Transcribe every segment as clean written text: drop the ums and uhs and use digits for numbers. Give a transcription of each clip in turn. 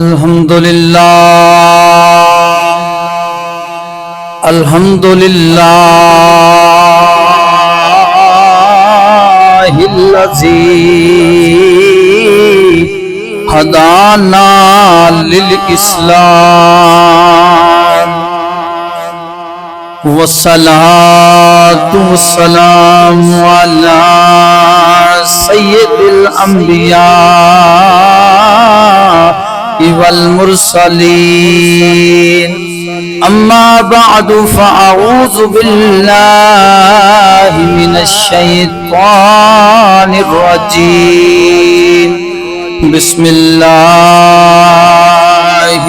الحمدللہ الذی ہدانا للاسلام والصلاة والسلام علی سید الانبیاء والمرسلین اما بعد فاعوذ باللہ من الشیطان الرجیم بسم اللہ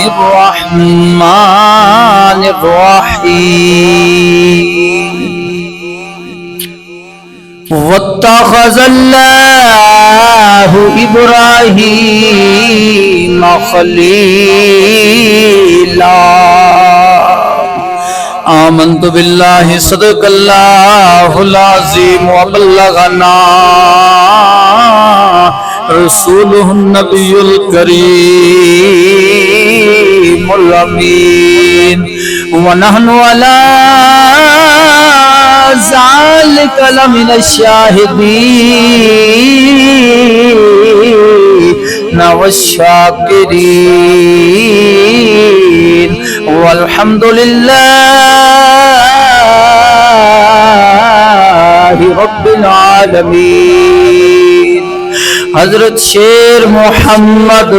الرحمن الرحیم واتخذ اللہ ابراہیم خلیلا آمنت باللہ صدق اللہ العظیم وبلغنا رسولہ النبی الکریم الامین ونحن علی ذالک لمن الشاہدین والشاکرین والحمدللہ رب العالمین۔ حضرت شیر محمد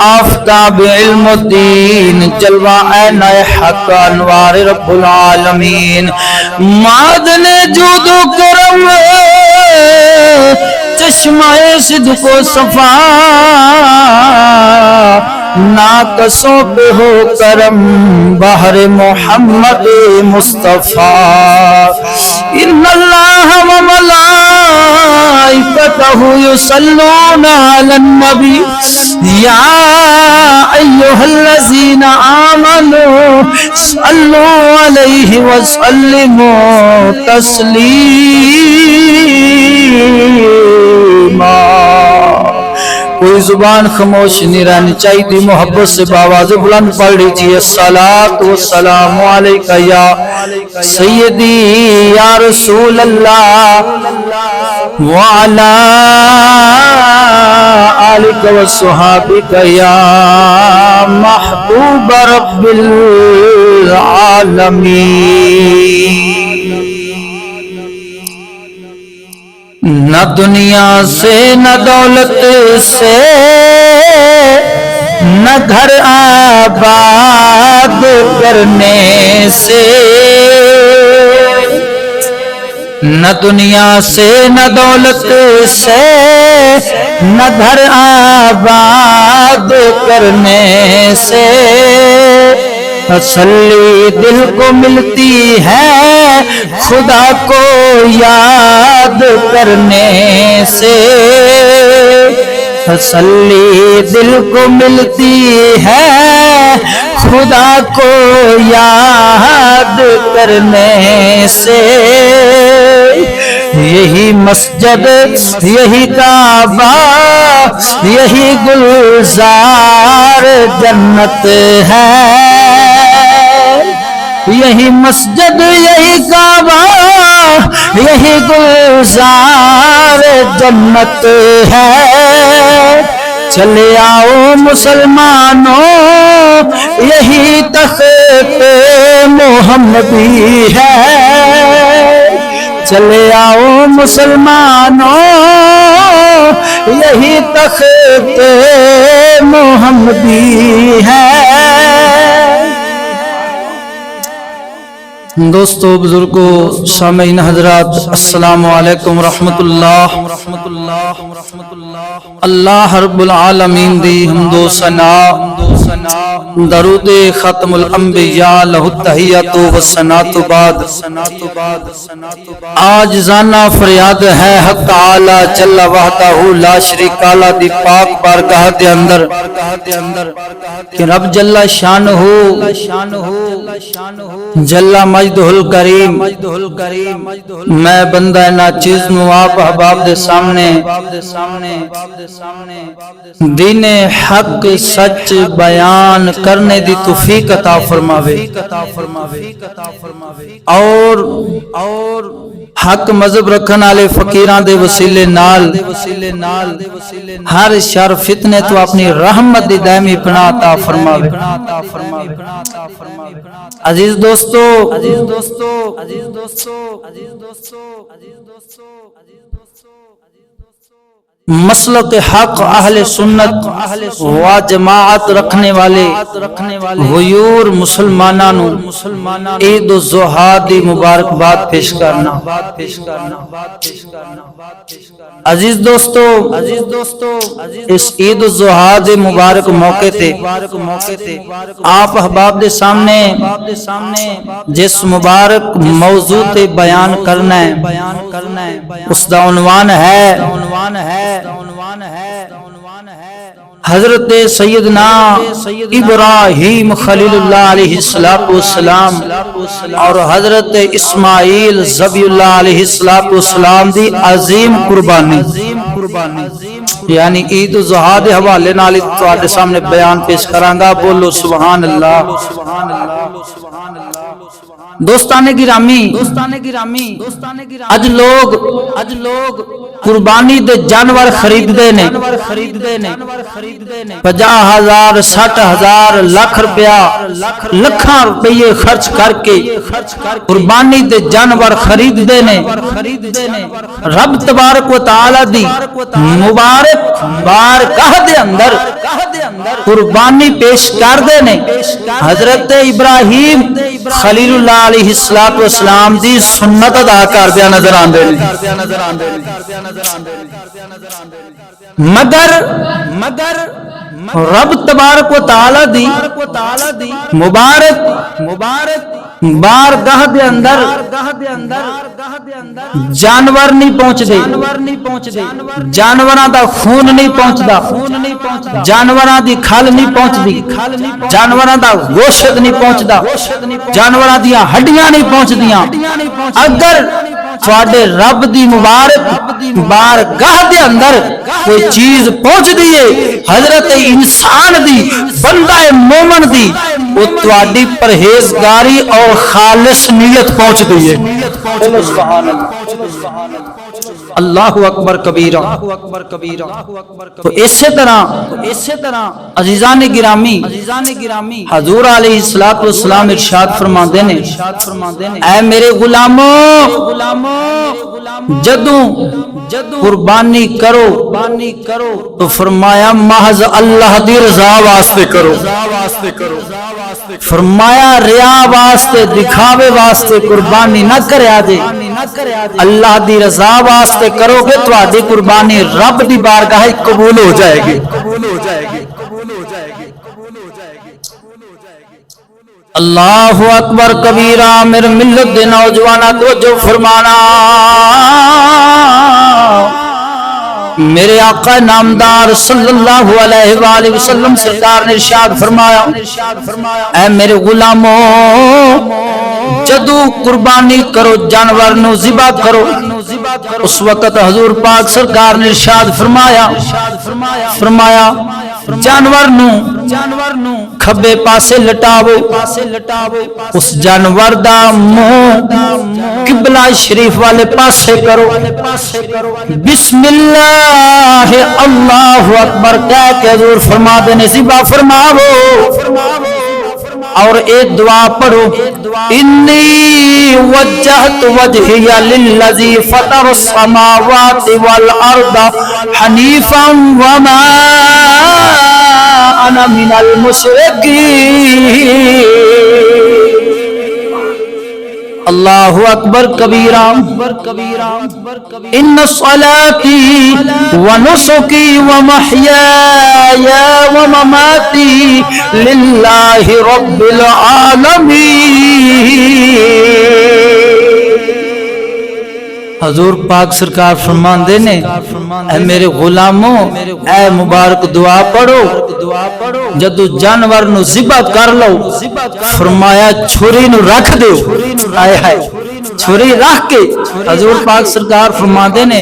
آفتاب علم الدین جلوہ عین حق انوار رب العالمین معدن جود و کرم چشمہ صدق و صفا ناقصوں پہ ہو کرم بحر محمد مصطفیٰ۔ ان اللہ و ملائکتہ یصلون علی النبی یا ایہا الذین آمنوا صلوا علیہ وسلموا تسلیما۔ کوئی زبان خاموش نہیں رہنی چاہیے تھی، محبت سے باواز بلند پڑھ لیجیے الصلاۃ والسلام علیکہ یا سیدی یا رسول اللہ وعلی آلک وصحابک یا محبوب رب العالمین۔ نہ دنیا سے نہ دولت سے نہ گھر آباد کرنے سے، نہ دنیا سے نہ دولت سے نہ گھر آباد کرنے سے، تسلی دل کو ملتی ہے خدا کو یاد کرنے سے، تسلی دل کو ملتی ہے خدا کو یاد کرنے سے۔ یہی مسجد یہی کعبہ یہی گلزار جنت ہے، یہی مسجد یہی کعبہ یہی گلزار جنت ہے۔ چلے آؤ مسلمانوں یہی تخت محمدی ہے، چلے آؤ مسلمانوں یہی تخت محمدی ہے۔ دوستو، بزرگوں، سامعین حضرات، السلام علیکم ورحمۃ اللہ۔ اللہ رب العالمین دی حمد و ثنا درود ختم الانبیاء لہ التحیۃ والثناء بعد۔ عاجزانہ فریاد ہے حق تعالی جل وحدہ لا شریک لا دی پاک بارگاہ دے اندر کہ رب جل شانہ جل مجدہ الکریم میں بندہ ناچیز نو آپ احباب دے سامنے دین حق سچ بیان کرنے دی توفیق عطا فرماوے اور حق مذہب رکھن والے فقیراں دے وسیلے نال ہر شر فتنے تو اپنی رحمت دی دائمی پناہ عطا فرماوے۔ عزیز دوستو مسلک حق اہل سنت و جماعت رکھنے والے غیور مسلمانانو عید الضحیٰ دی مبارکباد پیش کرنا۔ عزیز دوستو اس عید الضحیٰ دے مبارک موقع تے آپ احباب دے سامنے جس مبارک موضوع تے بیان کرنا ہے اس دا عنوان ہے حضرت سیدنا ابراہیم خلیل اللہ علیہ السلام اور حضرت اسماعیل ذبیح اللہ علیہ السلام دی عظیم قربانی یعنی عید الضحیٰ دے حوالے نال تواڈے سامنے بیان پیش کراں گا۔ بولو سبحان اللہ۔ دوستانے گرامی اج لوگ قربانی دے جانور خرید دے نے 50,000 60,000 لاکھ روپیہ لکھاں روپیے خرچ کر کے قربانی دے جانور خرید دے نے۔ رب تبارک و تعالی دی مبارک بارگاہ دے اندر قربانی پیش کر دے نے۔ حضرت ابراہیم خلیل اللہ علیہ السلام دی سنت ادا کر دیا نظر آندے مگر رب تبارک و تعالی دی مبارک بارگاہ دے اندر جانور نہیں پہنچ دے، جانوراں دا خون نہیں پہنچدا، جانوراں دی کھل نہیں پہنچدی، جانوراں دا گوشت نہیں پہنچدا، جانوراں دی ہڈیاں نہیں پہنچدیاں۔ اگر تواڈے رب دی مبارک بارگاہ دے اندر کوئی چیز پہنچ دیئے حضرت انسان دی بندہ مومن دی وہ تواڈی پرہیزگاری اور خالص نیت پہنچ دیئے۔ اللہ اکبر کبیرہ۔ تو اسی طرح عزیزان گرامی حضور علیہ السلام ارشاد فرماندے نے اے میرے غلاموں جدوں قربانی کرو تو فرمایا محض اللہ دی رضا واسطے کرو، فرمایا ریا واسطے دکھاوے واسطے قربانی نہ کریا جے، اللہ دی رضا واسطے کرو گے تو آدھی قربانی رب دی بارگاہ قبول ہو جائے گی۔ اللہ اکبر کبیرہ۔ میرے ملت دے نوجوانہ توجہ فرمانا، میرے آقا نامدار صلی اللہ علیہ وآلہ وسلم سرکار نے ارشاد فرمایا اے میرے غلاموں جدو قربانی کرو جانور نو ذبح کرو، اس وقت حضور پاک سرکار نے ارشاد فرمایا جانور نو کھبے پاسے لٹاو، اس جانور دا منہ قبلہ شریف والے پاسے کرو، بسم اللہ اللہ اکبر کہہ کے حضور فرما دینے ذبح فرماو اور ایک دعا پڑھو، انی وجہت وجہی للذی فطر السماوات والارض حنیفا وما انا من المشرکین۔ اللہ اکبر کبیرہ ان صلاتی و نسکی و محیای و مماتی للہ رب العالمین۔ حضور پاک سرکار فرماندے نے اے میرے غلاموں اے مبارک دعا پڑھو جدو جانور نو ذبح کر لو فرمایا چھری نو رکھ دیو، آئے ہائے چھری رکھ کے حضور پاک سرکار فرماندے نے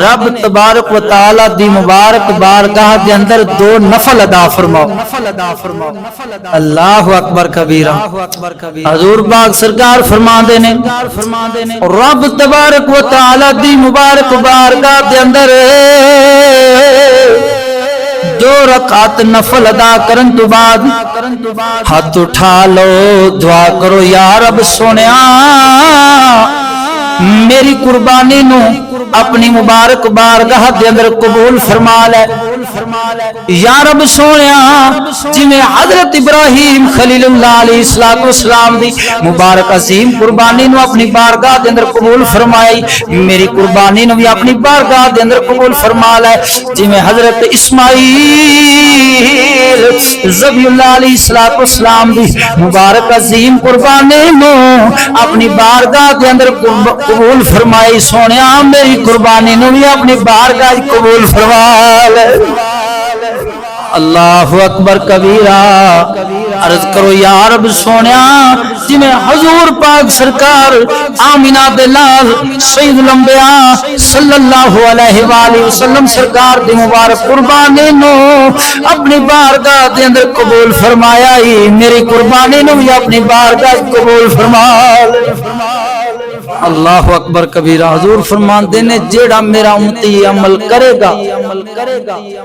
رب تبارک و تعالی دی مبارک بارگاہ دے اندر دو نفل ادا فرماؤ۔ اللہ اکبر کبیرہ۔ حضور پاک سرکار فرماندے نے رب تبارک و تعالی دی مبارک بارگاہ دے اندر دو رکعت نفل ادا کرن تو بعد ہاتھ اٹھا لو دعا کرو یا رب سونیا میری قربانی نو اپنی مبارک بارگاہ دے اندر قبول فرما لے یا رب سونیا جی میں حضرت ابراہیم خلیل اللہ علیہ السلام دی مبارک عظیم قربانی نو اپنی بارگاہ دے اندر قبول فرمائی میری قربانی نو بھی اپنی بارگاہ دے اندر قبول فرما لے جی میں حضرت اسماعیل ذبیح اللہ علیہ السلام دی مبارک عظیم قربانی نو اپنی بارگاہ دے اندر قبول فرمائی سونیا میری قربانی نو بھی اپنی بارگاہ قبول فرما لے۔ اللہ اکبر کبیرہ۔ عرض کرو یا رب سونیا جی میں حضور پاک سرکار آمینہ دلال سید الانبیاء صلی اللہ علیہ وآلہ وسلم سرکار دی مبارک قربانی نو اپنی بارگاہ دے اندر قبول فرمایا ہی میری قربانی نو بھی اپنی بارگاہ قبول فرما لے۔ اللہ اکبر کبیرہ۔ حضور فرماندے نے جیڑا میرا امتی عمل کرے گا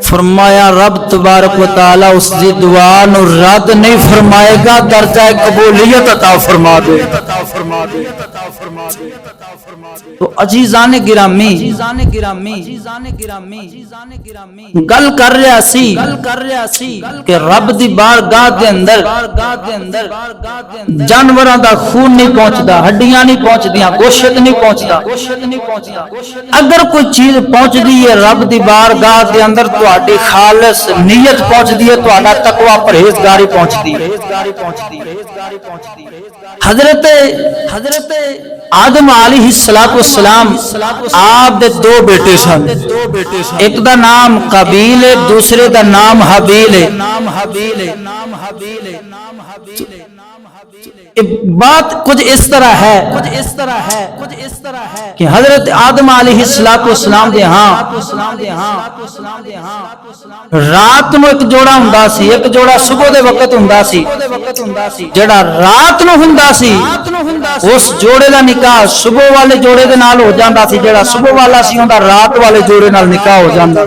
فرمایا رب تبارک و تعالی اس دی دعا نو رد نہیں فرمائے گا درجہ قبولیت عطا فرما دے۔ تو عزیزان گرامی گل کر رہا سی کہ رب دی بارگاہ دے اندر جانوراں دا خون نہیں پہنچدا ہڈیاں نہیں پہنچدیاں گوشت نہیں پہنچدا اگر کوئی چیز پہنچ دی ہے رب دی بارگاہ دے اندر تہاڈی خالص نیت پہنچ دی ہے تہاڈا تقوی پرہیزگاری پہنچ دی ہے۔ حضرت آدم علیہ السلام آپ دے دو بیٹے سن ایک دا نام قابیل ہے دوسرے دا نام حابیل ہے۔ بات کچھ اس طرح ہے کہ حضرت آدم علیہ السلام دے ہاں رات نو ایک جوڑا ہوندا سی ایک جوڑا صبح دے وقت ہوندا سی جڑا رات نو ہوندا سی اس جوڑے دا نکاح صبح والے جوڑے دے نال ہو جاندا سی جڑا صبح والا سی اوندا رات والے جوڑے نال نکاح ہو جاندا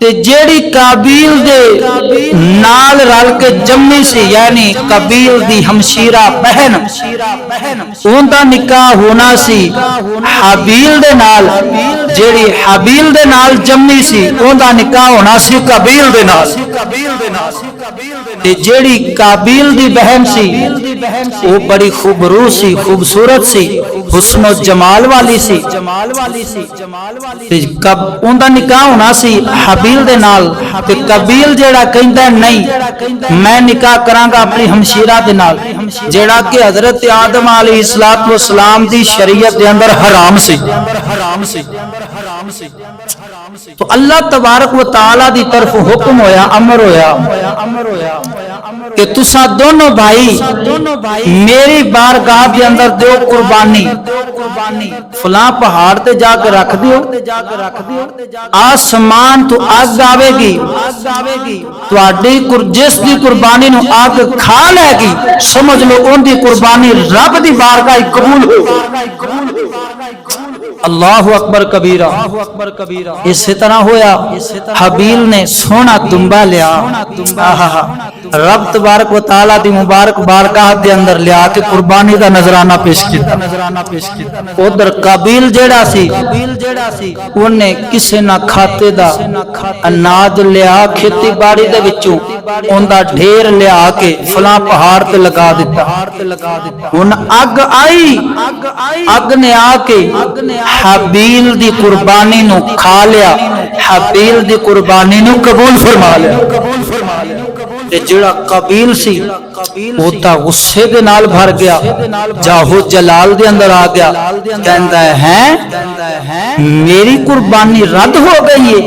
تے جیڑی قابیل دے نال رل کے جمی سی یعنی قابیل دی ہمشیرہ بہن اوندا نکاح ہونا سی حابیل دے نال جیڑی حابیل دے نال جمی سی اوندا نکاح ہونا سی قابیل دے نال تے جیڑی قابیل دی بہن سی وہ بڑی خوبرو سی خوبصورت سی حسن و جمال والی سی تے اوندا نکاح ہونا سی حابیل دے نال تے قابیل جیڑا کہندا نہیں میں نکاح کراں گا اپنی ہمشیرہ دے نال جیڑا کہ حضرت آدم علیہ السلام دی شریعت دے اندر حرام سی۔ تو اللہ تبارک و تعالی دی طرف حکم ہویا امر ہویا کہ تسا دونوں بھائی میری بارگاہ دے اندر دیو قربانی فلاں پہاڑ تے جا کے رکھ دیو آسمان تو آگ آوے گی تواڈی جس دی قربانی نو آگ کھا لے گی سمجھ لو ان دی قربانی رب دی بارگاہ قبول ہو۔ اللہ اکبر کبیرہ۔ اسی طرح ہویا حابیل نے سونا دمبا لیا، رب تبارک و تعالی دی مبارک بارگاہ دے اندر لیا کے قربانی دا نذرانہ پیش کیتا۔ ادھر قابیل جیڑا سی انہیں کسے نہ کھاتے دا اناج لیا کھیتی باڑی دے وچوں ان دا ڈھیر لیا کے فلاں پہاڑ تے لگا دیتا۔ ان اگ آئی، اگ نے آ کے حابیل دی قربانی نو کھا لیا، حابیل دی قربانی نو قبول فرما لیا۔ جڑا قابیل سی وہ تا غصے دے نال بھر گیا، جاہو جلال دے اندر آ گیا، کہندا ہے میری قربانی رد ہو گئی ہے،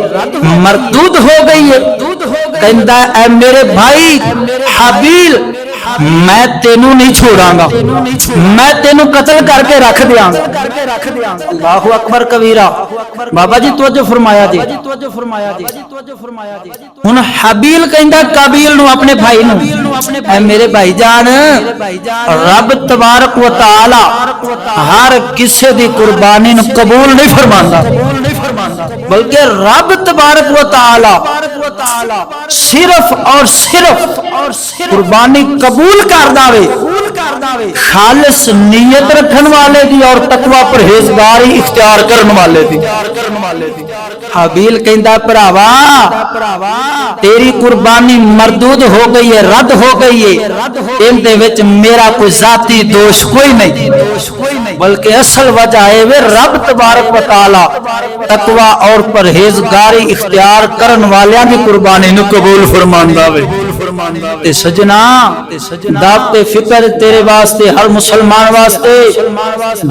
مردود ہو گئی ہے۔ کہندا ہے اے میرے بھائی حابیل میں تینوں نہیں چھوڑاں گا، میں تینوں قتل کر کے رکھ دیاں گا۔ اللہ اکبر کبیرہ۔ بابا جی توجہ فرمایا جی۔ ہن حابیل کہندا قابیل نو اپنے بھائی نو اے میرے بھائی جان، رب تبارک و تعالی ہر کسے دی قربانی نو قبول نہیں فرماندا، بلکہ رب تبارک و تعالی صرف اور صرف قربانی قبول کر داوے خالص نیت رکھن والے دی اور تقوی پرہیزگاری اختیار کرن والے دی۔ حابیل کہندا بھراوا تیری قربانی مردود ہو گئی ہے، رد ہو گئی ہے، ان دے وچ میرا کوئی ذاتی دوش کوئی نہیں، بلکہ اصل وجہ ہے وہ رب تبارک و تعالی تقوی اور پرہیزگاری اختیار کرن والیاں دی قربانی نو قبول فرماندا وے۔ تے سجنا دعوت فکر تیرے واسطے ہر مسلمان واسطے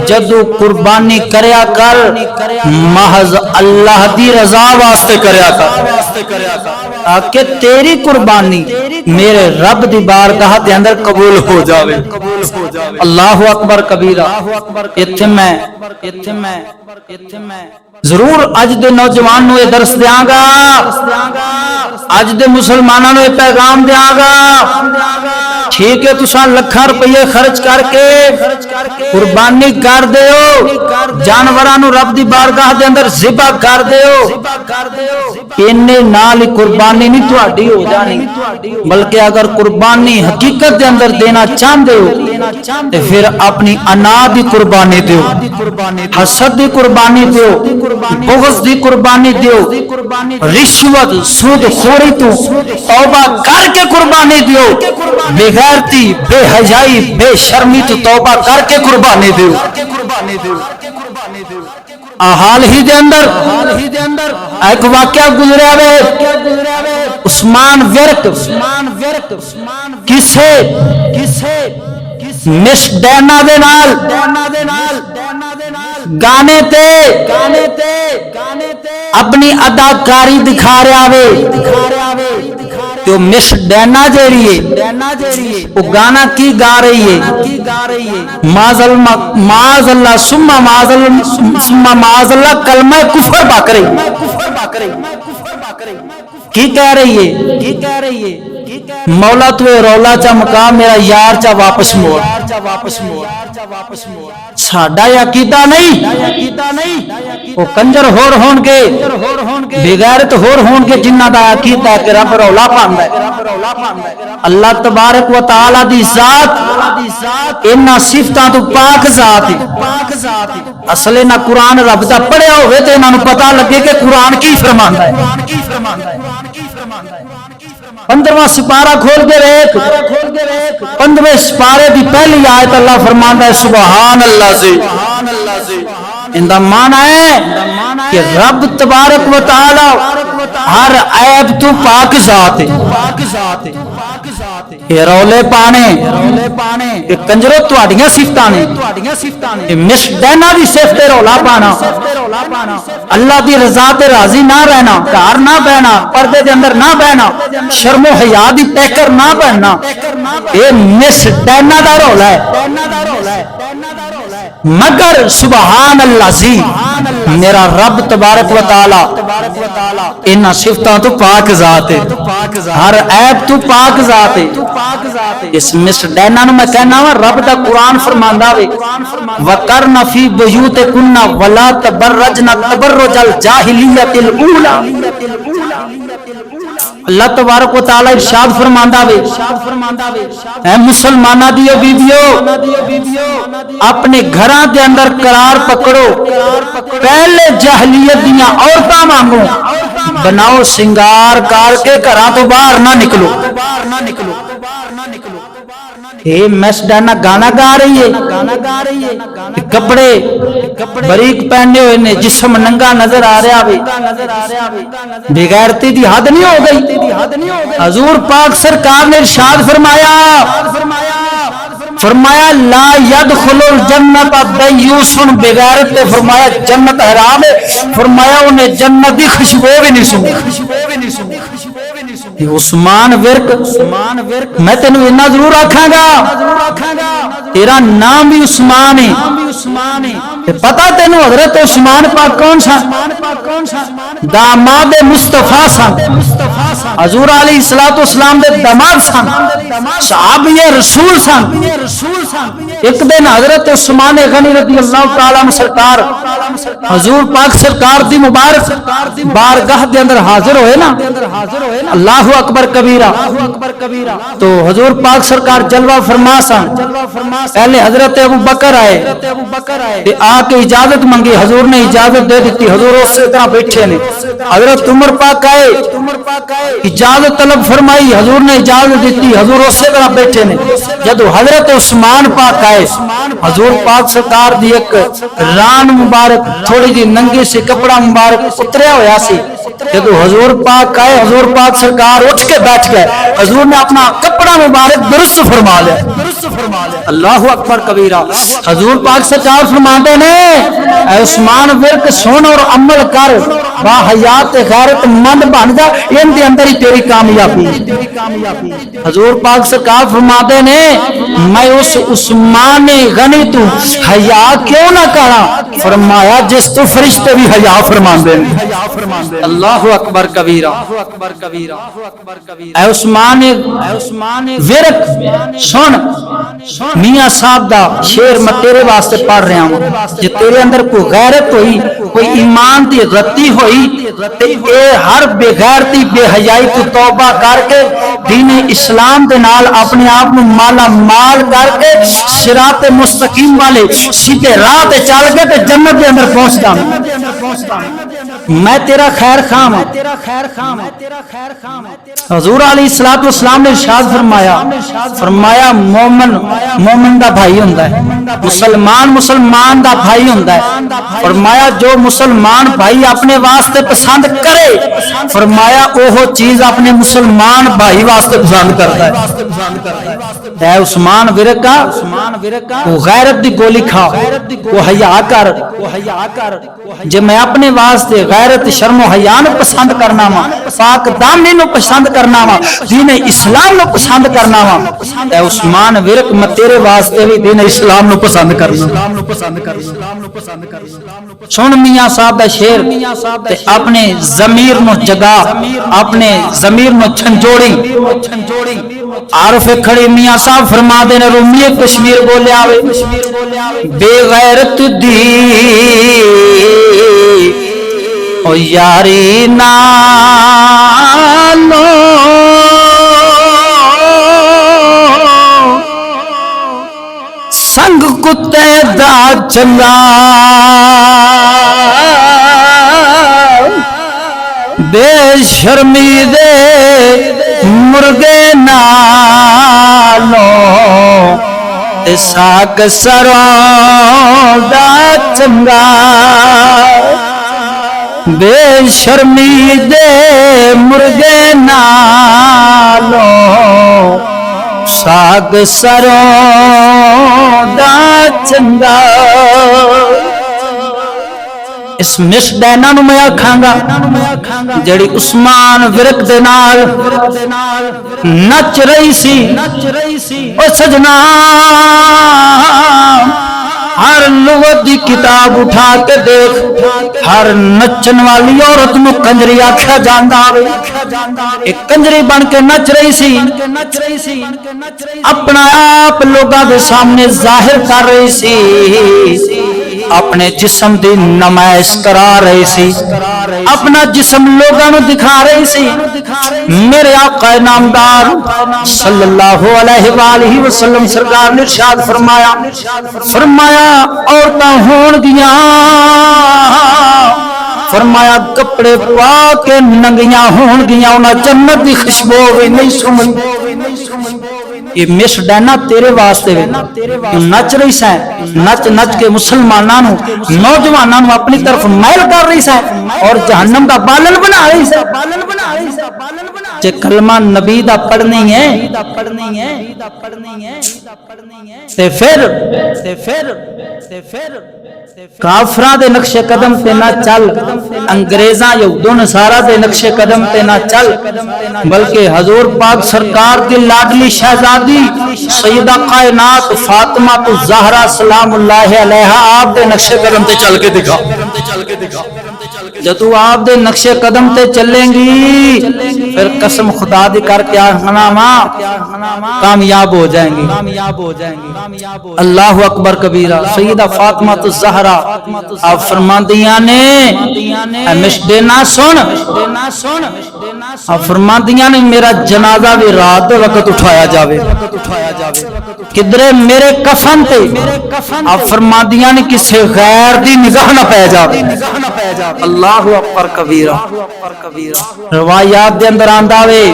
جدو قربانی کریا کر محض اللہ دی رضا واسطے کریا کر، تاکہ تیری قربانی میرے رب دی بارگاہ دے اندر قبول ہو جاوے۔ اللہ اکبر کبیرہ۔ ایتھے میں ضرور اج دے نوجوان نو یہ درس دیاں گا، اج دے مسلمانوں نو یہ پیغام دیاں گا۔ ٹھیک ہے تساں لکھاں روپے خرچ کر کے قربانی کر دیو، جانوراں نو رب دی بارگاہ دے اندر ذبح کر دیو، اینے نال قربانی نہیں تہاڈی ہو جانی، بلکہ اگر قربانی حقیقت دے اندر دینا چاہندے ہو تے پھر اپنی انا دی قربانی دیو، حسد دی قربانی دیو، بغض دی قربانی دیو، رشوت سود خوری تو توبہ کر کے قربانی دیو، بے غیرتی بے حیائی بے شرمی تو توبہ کر کے قربانی دیو۔ حال ہی دے اندر ایک واقعہ گزریا وے، عثمان ورک کسے مس ڈینا دے نال گانے تے اپنی اداکاری دکھا رہا وے۔ تو مس ڈینا جیڑی ہے وہ گانا کی گا رہی ہے، معاذ اللہ ثم معاذ اللہ کلمہ کفر بک رہی، کی کہہ رہی ہے مولا تو رولا چا مقام میرا یار چا واپس موڑ۔ ساڈا عقیدہ نہیں، وہ کنجر ہور ہون کے بے غیرت ہور ہون کے جنہ دا عقیدہ ہے کہ رب رولا پاندا ہے۔ اللہ تبارک و تعالی دی ذات انہاں صفتاں تو پاک ذات ہے۔ اصل نہ قرآن رب دا پڑھیا ہوئے تے انہاں نوں پتہ لگے کہ قرآن کی فرماندا ہے۔ 15واں سپارہ کھول کے دیکھ، 15ویں سپارے دی پہلی آیت اللہ فرماندا ہے سبحان اللہ سے۔ ان دا معنی ہے کہ رب تبارک و تعالی ہر عیب تو پاک ذات ہے۔ یہ رولے پانے کہ کنجرو تہاڈیاں صفتاں نے، مس دینا دی صفت رولا پانا، اللہ دی رضا تے راضی نہ رہنا، گھر نہ بہنا، پردے دے اندر نہ بہنا، شرم و حیا دی پیکر نہ پہننا، یہ مس دینا دا رولا ہے۔ مگر سبحان اللہ زی میرا رب تبارک و تعالی انہاں صفتاں تو پاک ذات ہے، ہر عیب تو پاک ذات ہے۔ اس مصر ڈینا نو میں کہنا وا رب دا قرآن فرماندا وے وَقَرْنَ فِي بُيُوتِكُنَّ وَلَا تَبَرَّجْنَ تَبَرُّجَ الْجَاهِلِيَّةِ الْأُولَى۔ اللہ تبارک و تعالی ارشاد فرماندا وے اے مسلماناں دیو بیبیو اپنے گھراں دے اندر قرار پکڑو، پہلے جاہلیت دیاں عورتاں وانگو بناؤ سنگار کار کے گھراں تو باہر نہ نکلو۔ اے میس ڈانا گانا گا رہی ہے، کپڑے بریک پہنے ہوئے نے، جسم ننگا نظر آ رہا وے، بغیرتی دی حد نہیں ہو گئی۔ حضور پاک سرکار نے ارشاد فرمایا لا يدخل الجنت دیوس بغیرت، فرمایا جنت حرام ہے، فرمایا انہیں جنت دی خوشبو بھی نہیں سنی۔ عثمان ورک میں تینوں اتنا ضرور آکھاں گا تیرا نام بھی عثمان ہے، پتہ تینوں حضرت عثمان پاک کون سا؟ داماد مصطفیٰ سن، حضور علیہ الصلوۃ والسلام دے داماد سن، صحابی رسول سن۔ ایک دن حضرت عثمان غنی رضی اللہ تعالی عنہ سرکار حضور پاک سرکار دی مبارک بارگاہ دے اندر حاضر ہوئے نا، اللہ اکبر کبیرہ، تو حضور پاک سرکار جلوہ فرما سن۔ پہلے حضرت ابو بکر آئے آ کے اجازت منگی، حضور نے اجازت دے دیتی، حضور اسی طرح بیٹھے نے۔ حضرت عمر پاک آئے اجازت طلب فرمائی، حضور نے اجازت دیتی، حضور اسی طرح بیٹھے نے۔ جب حضرت عثمان پاک آئے، حضور پاک سرکار دی ایک ران مبارک تھوڑی جی ننگی سے کپڑا مبارک اتریا ہویا سی، جب حضور پاک آئے حضور پاک سرکار اٹھ کے بیٹھ گئے، حضور نے اپنا کپڑا مبارک درست فرما لیا، اللہ اکبر کبیرہ۔ حضور پاک سرکار فرماتے نے اے عثمان ورک سن اور عمل کر، با حیات غیرت مند بن جا، ان دے اندر ہی تیری کامیابی۔ حضور پاک سرکار فرماتے نے میں اس عثمان غنی تو حیا کیوں نہ کرا؟ فرمایا جس تو فرشتے بھی حیا فرماندے ہیں، اللہ اکبر کبیرہ۔ اے عثمان ورک سن، میاں صاحب دا شعر میں تیرے واسطے پڑھ رہا ہوں، جے تیرے اندر کوئی غیرت ہوئی، کوئی ایمان دی غلطی ہوئی تے اے ہر بے غیرتی بے حیائی تو توبہ کر کے دین اسلام دے نال اپنے آپ نو مالا مال کر کے صراط مستقیم والے سیدھے راہ تے چل کے تے جنت دے اندر پہنچ جاں۔ میں تیرا خیر خواہ ہوں۔ حضور علیہ الصلوۃ والسلام نے ارشاد فرمایا مومن دا بھائی ہوندا ہے، مسلمان دا بھائی ہوندا ہے۔ فرمایا جو مسلمان بھائی اپنے واسطے پسند کرے، فرمایا وہ چیز اپنے مسلمان بھائی واسطے پسند کرتا ہے۔ اے عثمان ورکا وہ غیرت دی گولی کھا، وہ حیا کر، جے میں اپنے واسطے غیرت شرم و حیا نو پسند کرنا وا، پاک دامنی نو پسند کرنا وا، دین اسلام نو پسند کرنا وا، اے عثمان ورک میں تیرے واسطے بھی دین اسلام نو پسند کرنا۔ سن میاں صاحب دا شعر تے اپنے ضمیر نو جگا، اپنے ضمیر نو چھنجوڑی۔ عارف کھڑی میاں صاحب فرما دے نے رومی کشمیر بولیا وے بے غیرت دی او یاری نالو سنگ کتے دا چنگا بے شرمی دے مرغے نالو ساگ سروں دا چنگا بے شرمی دے مرغے نالو ساگ سروں دا چنگا۔ اس مس ڈینا نو میں آکھاں گا جڑی عثمان ورک دے نال نچ رہی سی او سجنا ہر لغت دی کتاب اٹھا کے دیکھ، ہر نچن والی عورت نو کنجری آکھیا جاندا وے، ایک کنجری بن کے نچ رہی سی، اپنا آپ لوگاں دے سامنے ظاہر کر رہی سی، اپنے جسم دی نمائش کرا رہی سی، اپنا جسم لوگاں نو دکھا رہی سی۔ میرے آقا نامدار صلی اللہ علیہ وآلہ وسلم سرکار نے ارشاد فرمایا عورتاں ہون گیاں، فرمایا کپڑے پا کے ننگیاں ہون گیاں، انہاں جنت دی خوشبو بھی نہیں سمجھ۔ یہ مس ڈینا تیرے واسطے وے، نچ رہی سیں، نچ نچ کے مسلماناں نو نوجواناں نو اپنی طرف مائل کر رہی سیں اور جہنم دا بالن بنا رہی سیں۔ جے کلمہ نبی دا پڑھنی ہے تے پھر کافراں دے نقش قدم تے نہ چل، انگریزاں یہودوں نصارا دے نقش قدم تے نہ چل، بلکہ حضور پاک سرکار کی لاڈلی شہزادی سیدہ کائنات فاطمہ الزہرا سلام اللہ علیہا آپ دے نقش قدم تے چل کے دکھا۔ جب تو آپ دے نقش قدم تے چلیں گی پھر قسم خدا دی کر کے آخنا کامیاب ہو جائیں گی۔ اللہ اکبر کبیرہ۔ سیدہ فاطمہ الزہرا آپ فرماندیاں نے مشدے نہ سن، آپ فرماندیاں نے میرا جنازہ بھی رات دے وقت اٹھایا جاوے، کدرے میرے کفن تے آپ فرماندیاں نے کسے غیر دی نگاہ نہ پہ جاوے۔ اللہ اکبر کبیرہ۔ روایات دے اندر آندا وے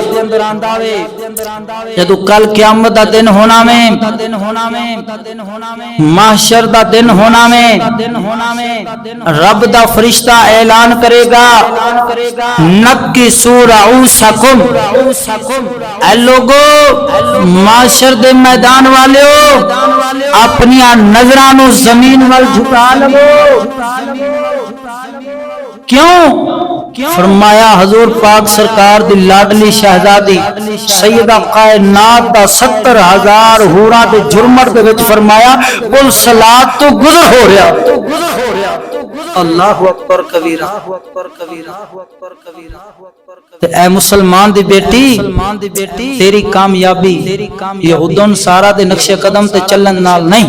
جدو کل قیامت دا دن ہونا میں، محشر دا دن ہونا میں، رب دا فرشتہ اعلان کرے گا نکسوا رؤسکم، اے لوگو محشر دے میدان والیو اپنی نظراں نو زمین وال جھکا لو۔ کیوں؟ فرمایا حضور پاک سرکار دی لاڈلی شہزادی سیدہ کائنات دا 70,000 حوراں دے جرمٹ دے وچ فرمایا کل صلات تو گزر ہو رہا۔ اللہ اکبر کبیرہ۔ اے مسلمان دی بیٹی تیری کامیابی یہودوں سارا دے نقش قدم تے چلن نال نہیں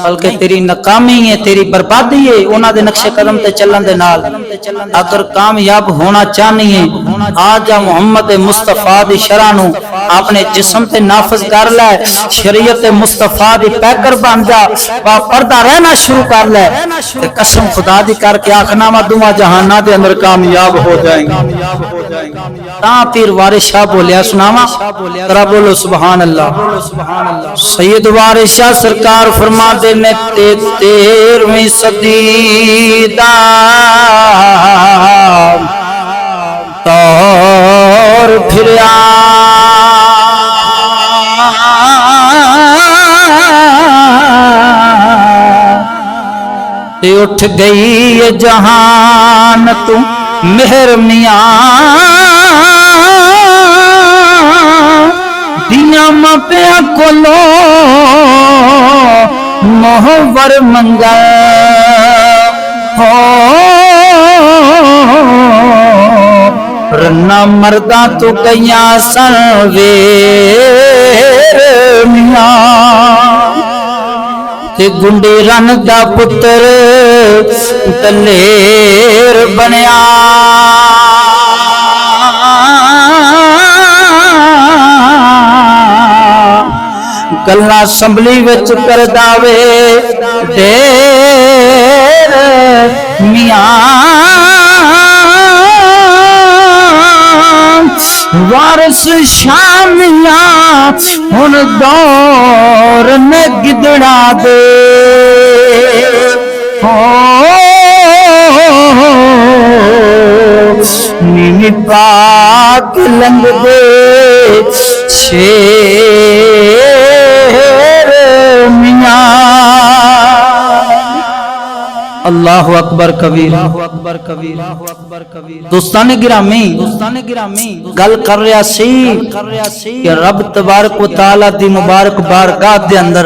بلکہ تیری ناکامی ہے، تیری بربادی ہے انہاں دے نقش قدم تے چلن دے نال۔ اگر کامیاب ہونا چاہنی ہے آج محمد مصطفیٰ دی شرع نو اپنے جسم تے نافذ کر لے، شریعت مصطفیٰ دی پیکر بن جا، با پردہ رہنا شروع کر لے، قسم خدا دی کر کے آخنا وا دونوں جہاناں دے اندر کامیاب ہو جائیں گے۔ تاں پیر وارث شاہ بولیا سناواں، ذرا بولو سبحان اللہ۔ سید وارث شاہ سرکار فرماتے نے 13ویں صدی دا دور پھریا، تے اٹھ گئی جہان تو مہر میاں، دیاں ماپیاں کولو محور منگا رنا مردہ تو گیاں سن ویر میاں، تے گنڈی رن دا پتر دلیر بنیا، گلاں اسمبلی وچ کر داوے دیر میاں، وارث شامیاں ہن دور نے گدڑا دے نیمی پاک لنگ دے شیر میاں۔ اللہ اکبر کبیر۔ دوستان گرامی گل کر رہا سی کہ رب تبارک و تعالی دی مبارک بارگاہ دے اندر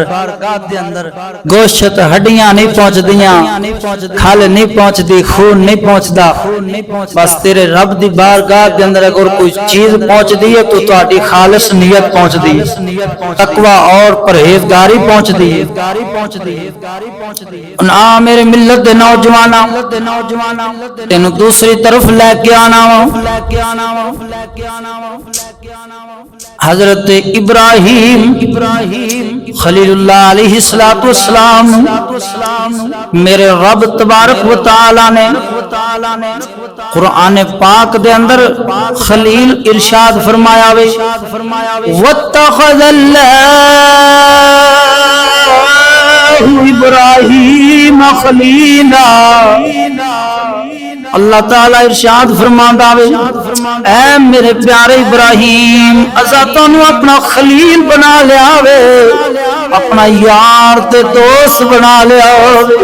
گوشت ہڈیاں نہیں پہنچ دیاں، کھال نہیں پہنچ دی، خون نہیں پہنچ دا، بس تیرے رب دی بارگاہ دے اندر اگر کوئی چیز پہنچ دی ہے تو تہاڈی خالص نیت پہنچ دی، تقوی اور پرہیزگاری پہنچ دی۔ نا میرے ملت دے نوجواناں تینو دوسری طرف لے کے آنا وا۔ حضرت ابراہیم خلیل اللہ علیہ السلام میرے رب تبارک و تعالی نے قرآن پاک دے اندر خلیل ارشاد فرمایا وے واتخذ اللہ ابراہیم خلیلا۔ اللہ تعالی ارشاد فرماندا وے اے میرے پیارے ابراہیم اساں تانوں اپنا خلیل بنا لیا وے، اپنا یار تے دوست بنا لیا وے۔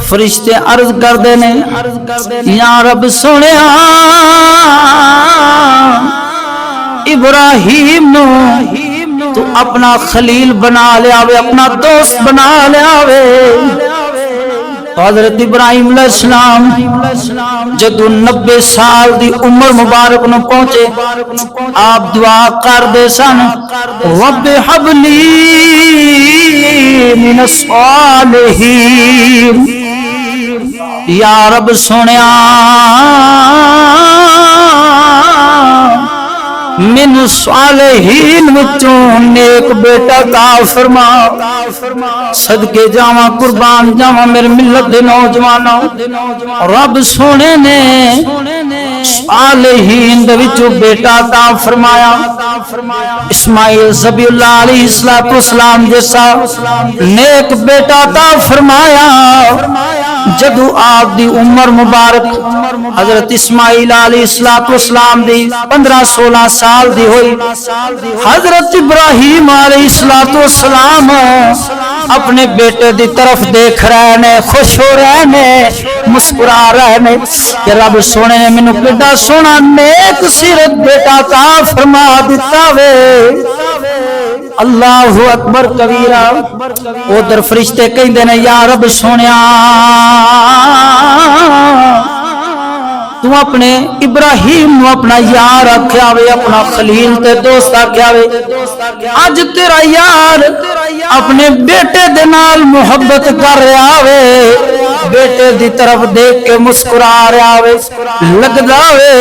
فرشتے عرض کردے نے یا رب سنیا ابراہیم نو تو اپنا خلیل بنا لیا وے، اپنا دوست بنا لیا وے۔ حضرت ابراہیم علیہ السلام جدو 90 سال دی عمر مبارک نو پہنچے آپ دعا کر دے سن رب ہب لی من الصالحین، یا رب سنیا من صالحین وچوں نیک بیٹا عطا فرما۔ صدقے جاواں قربان جاواں میرے ملت دے نوجوانوں، رب سونے نے صالحین دے وچوں بیٹا عطا فرمایا۔ اسماعیل ذبیح اللہ علیہ السلام جیسا نیک بیٹا عطا فرمایا۔ جدو آپ دی عمر مبارک حضرت اسماعیل علیہ السلام دی 15-16 سال دی ہوئی، حضرت ابراہیم علیہ السلام اپنے بیٹے دی طرف دیکھ رہے نے، خوش ہو رہے نے، مسکرا رہے نے کہ رب سونے نے مینوں کڈا سونا نیک سیرت بیٹا عطا فرما دتا وے۔ اللہ اکبر کبیرہ۔ ادھر فرشتے کہندے نے یا رب سونیا تو اپنے ابراہیم نو اپنا یار آکھیا وے، اپنا خلیل تے دوست آکھیا وے، اج تیرا یار اپنے بیٹے دے نال محبت کر رہا وے، بیٹے دی طرف دیکھ کے مسکرا رہا وے، لگدا وے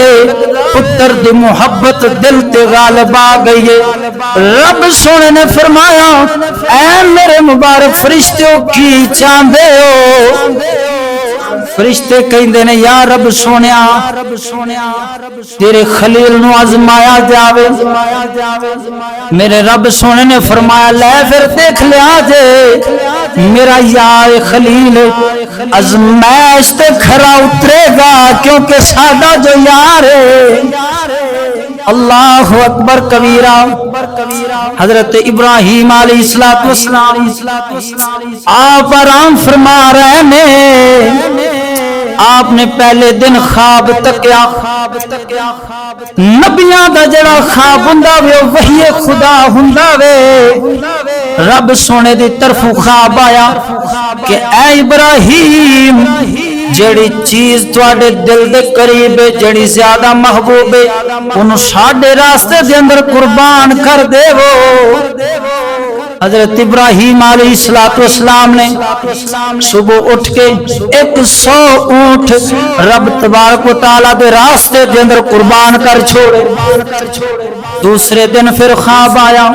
پتر دی محبت دل تے غالب آ گئی ہے۔ رب سونے نے فرمایا اے میرے مبارک فرشتوں کی چاندے ہو؟ فرشتے کہندے نے یا رب سونیا تیرے خلیل نو آزمایا جاوے۔ میرے رب سونے نے فرمایا لے پھر دیکھ لیا جے میرا یار خلیل آزمائش تے کھرا اترے گا، کیونکہ سادہ جو یار ہے۔ اللہ اکبر کبیرہ۔ حضرت ابراہیم علیہ السلام آپ آرام فرما رہے ہیں۔ آپ نے پہلے دن خواب تکیا، نبیاں دا جڑا خواب ہوندا وے وحی خدا ہوندا وے۔ رب سونے دی طرف خواب آیا کہ اے ابراہیم جڑی چیز تواڈے دل دے قریب ہے، جڑی زیادہ محبوب ہے، انہوں ساڈے راستے دے اندر قربان کر دے وہ۔ حضرت ابراہیم علیہ السلام نے صبح اٹھ کے 100 اونٹ رب تبارک و تعالیٰ دے راستے دے اندر قربان کر چھوڑے۔ دوسرے دن پھر خواب آیا،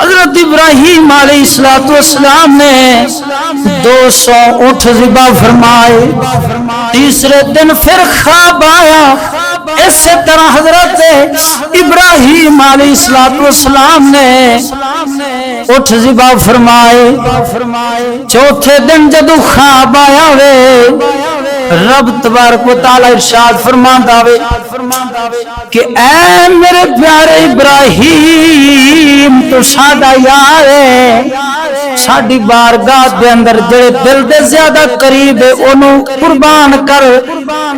حضرت ابراہیم علیہ السلام نے 200 اونٹ ذبح فرمائے۔ تیسرے دن پھر خواب آیا، اسی طرح حضرت ابراہیم علیہ السلام نے اٹھ ذبح فرمائے۔ چوتھے دن جدو خواب آیا وے رب تبارک و تعالی ارشاد فرماندا وے کہ اے میرے پیارے ابراہیم تو ساڈا یار ہے، ساڈی بارگاہ دے اندر جڑے دل دے زیادہ قریب ہے اونوں قربان کر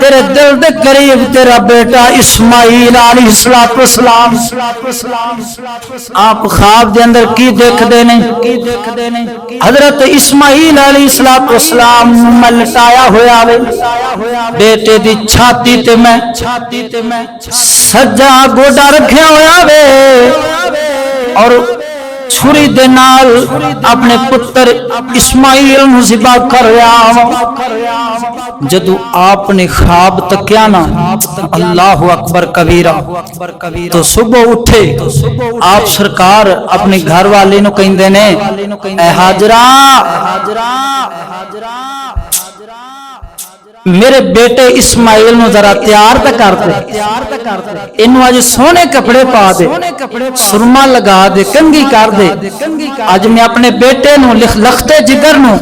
تیرے دل دے قریب تیرا بیٹا اسماعیل علیہ السلام آپ خواب دے اندر کی دیکھ دے نہیں حضرت اسماعیل علیہ السلام میں لٹایا ہویا وے بیٹے دی چھاتی تے میں سجا گوڈا رکھیا ہویا وے اور چھری دے نال اپنے پتر اسماعیل نو ذبح کر رہا جدو آپ نے خواب تکیا نا اللہ اکبر کبیرہ تو صبح اٹھے آپ سرکار اپنے گھر والے نو کہندے نے اے ہاجرہ میرے بیٹے اسماعیل نو ذرا تیار تا کر دے انو اج سونے کپڑے پا دے سرما لگا دے کنگھی کر دے اج میں اپنے بیٹے نو لختے جگر نو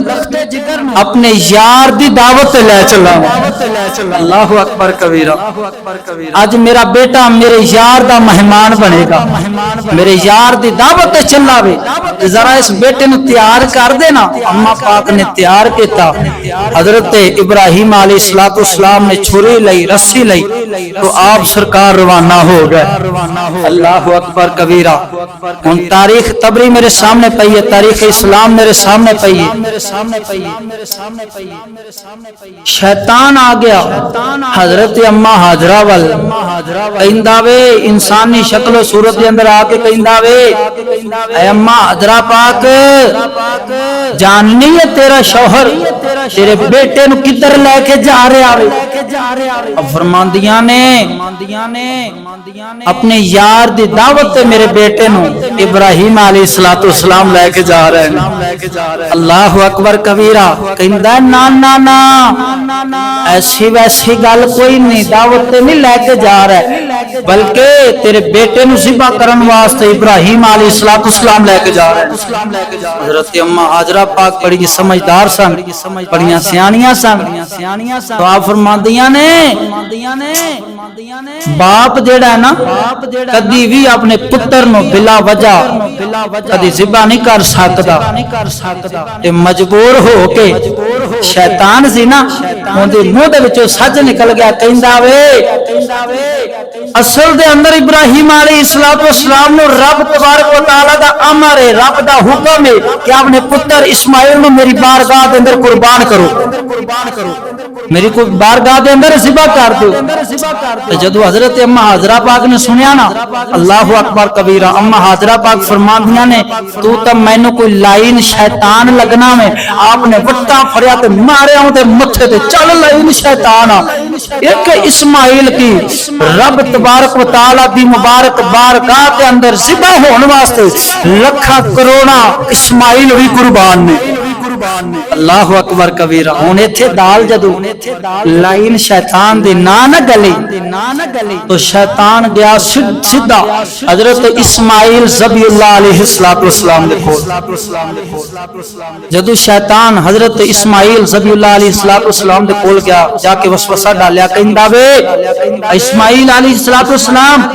اپنے یار دی دعوت لے چلا اللہ اکبر کبیرہ اج میرا بیٹا میرے یار دا مہمان بنے گا میرے یار دی دعوت چلا وے ذرا اس بیٹے نو تیار کر دے نا اما پاک نے تیار کیتا حضرت ابراہیم علیہ السلام نے چھری لئی رسی لئی تو آپ سرکار روانہ ہو گئے اللہ اکبر کبیرہ ان تاریخ تبری میرے سامنے پئی ہے تاریخ اسلام میرے سامنے پئی ہے شیطان آ گیا حضرت اما ہاجرہ وال کہندا وے انسانی شکل و صورت دے اندر آ کے کہندا وے اے اما ہاجرہ پاک جاننی ہے تیرا شوہر تیرے بیٹے نو کدھر لے کے جا رہا ہے اب فرماندیاں نے اپنے یار دی دعوت تے میرے بیٹے نو ابراہیم علیہ السلام لے کے جا رہے ہیں اللہ اکبر کبیرہ کہندا نا نا نا ایسی ویسی گل کوئی نہیں دعوت تے نہیں لے کے جا رہا ہے بلکہ تیرے بیٹے نو ذبح کرن واسطے ابراہیم علیہ السلام لے کے جا رہے ہیں حضرت اما ہاجرہ پاک بڑی سمجھدار سن بڑیاں سیانیاں سن تو آپ فرماندیاں نے باپ جیڑا ہے نا کدی بھی اپنے پتر نو بلا وجہ کدی ذبح نہیں کر سکتا تے مجبور ہو کے شیطان سی نا اون دے منہ دے وچوں سچ نکل گیا کہندا وے اصل دے اندر ابراہیم علیہ السلام نو رب تبارک و تعالی دا امر ہے رب دا حکم ہے کہ اپنے پتر اسماعیل نو میری بارگاہ دے اندر قربان کرو میری کوئی بارگاہ دے اندر ذبح کر دو جدو حضرت اما ہاجرہ پاک نے سنیا نا اللہ اکبر کبیرہ اما ہاجرہ پاک فرماندیاں نے تو تب مینوں کوئی لائن شیطان لگنا میں آپ نے وٹا پھڑیا تے ماریا تے متھے تے چل لائن شیطان ایک اسماعیل کی رب تبارک و تعالی دی مبارک بارگاہ دے اندر ذبح ہون واسطے لکھاں کروڑاں اسماعیل بھی قربان نے اللہ اکبر کبیرہ ہن ایتھے دال جدو لائن شیطان دی نہ گلی تو شیطان گیا سیدھا حضرت اسماعیل ذبیح اللہ علیہ السلام دے کول جدو شیطان حضرت اسماعیل ذبیح اللہ علیہ السلام دے کول گیا جا کے وسوسہ ڈالیا کہندا وے اسماعیل علیہ السلام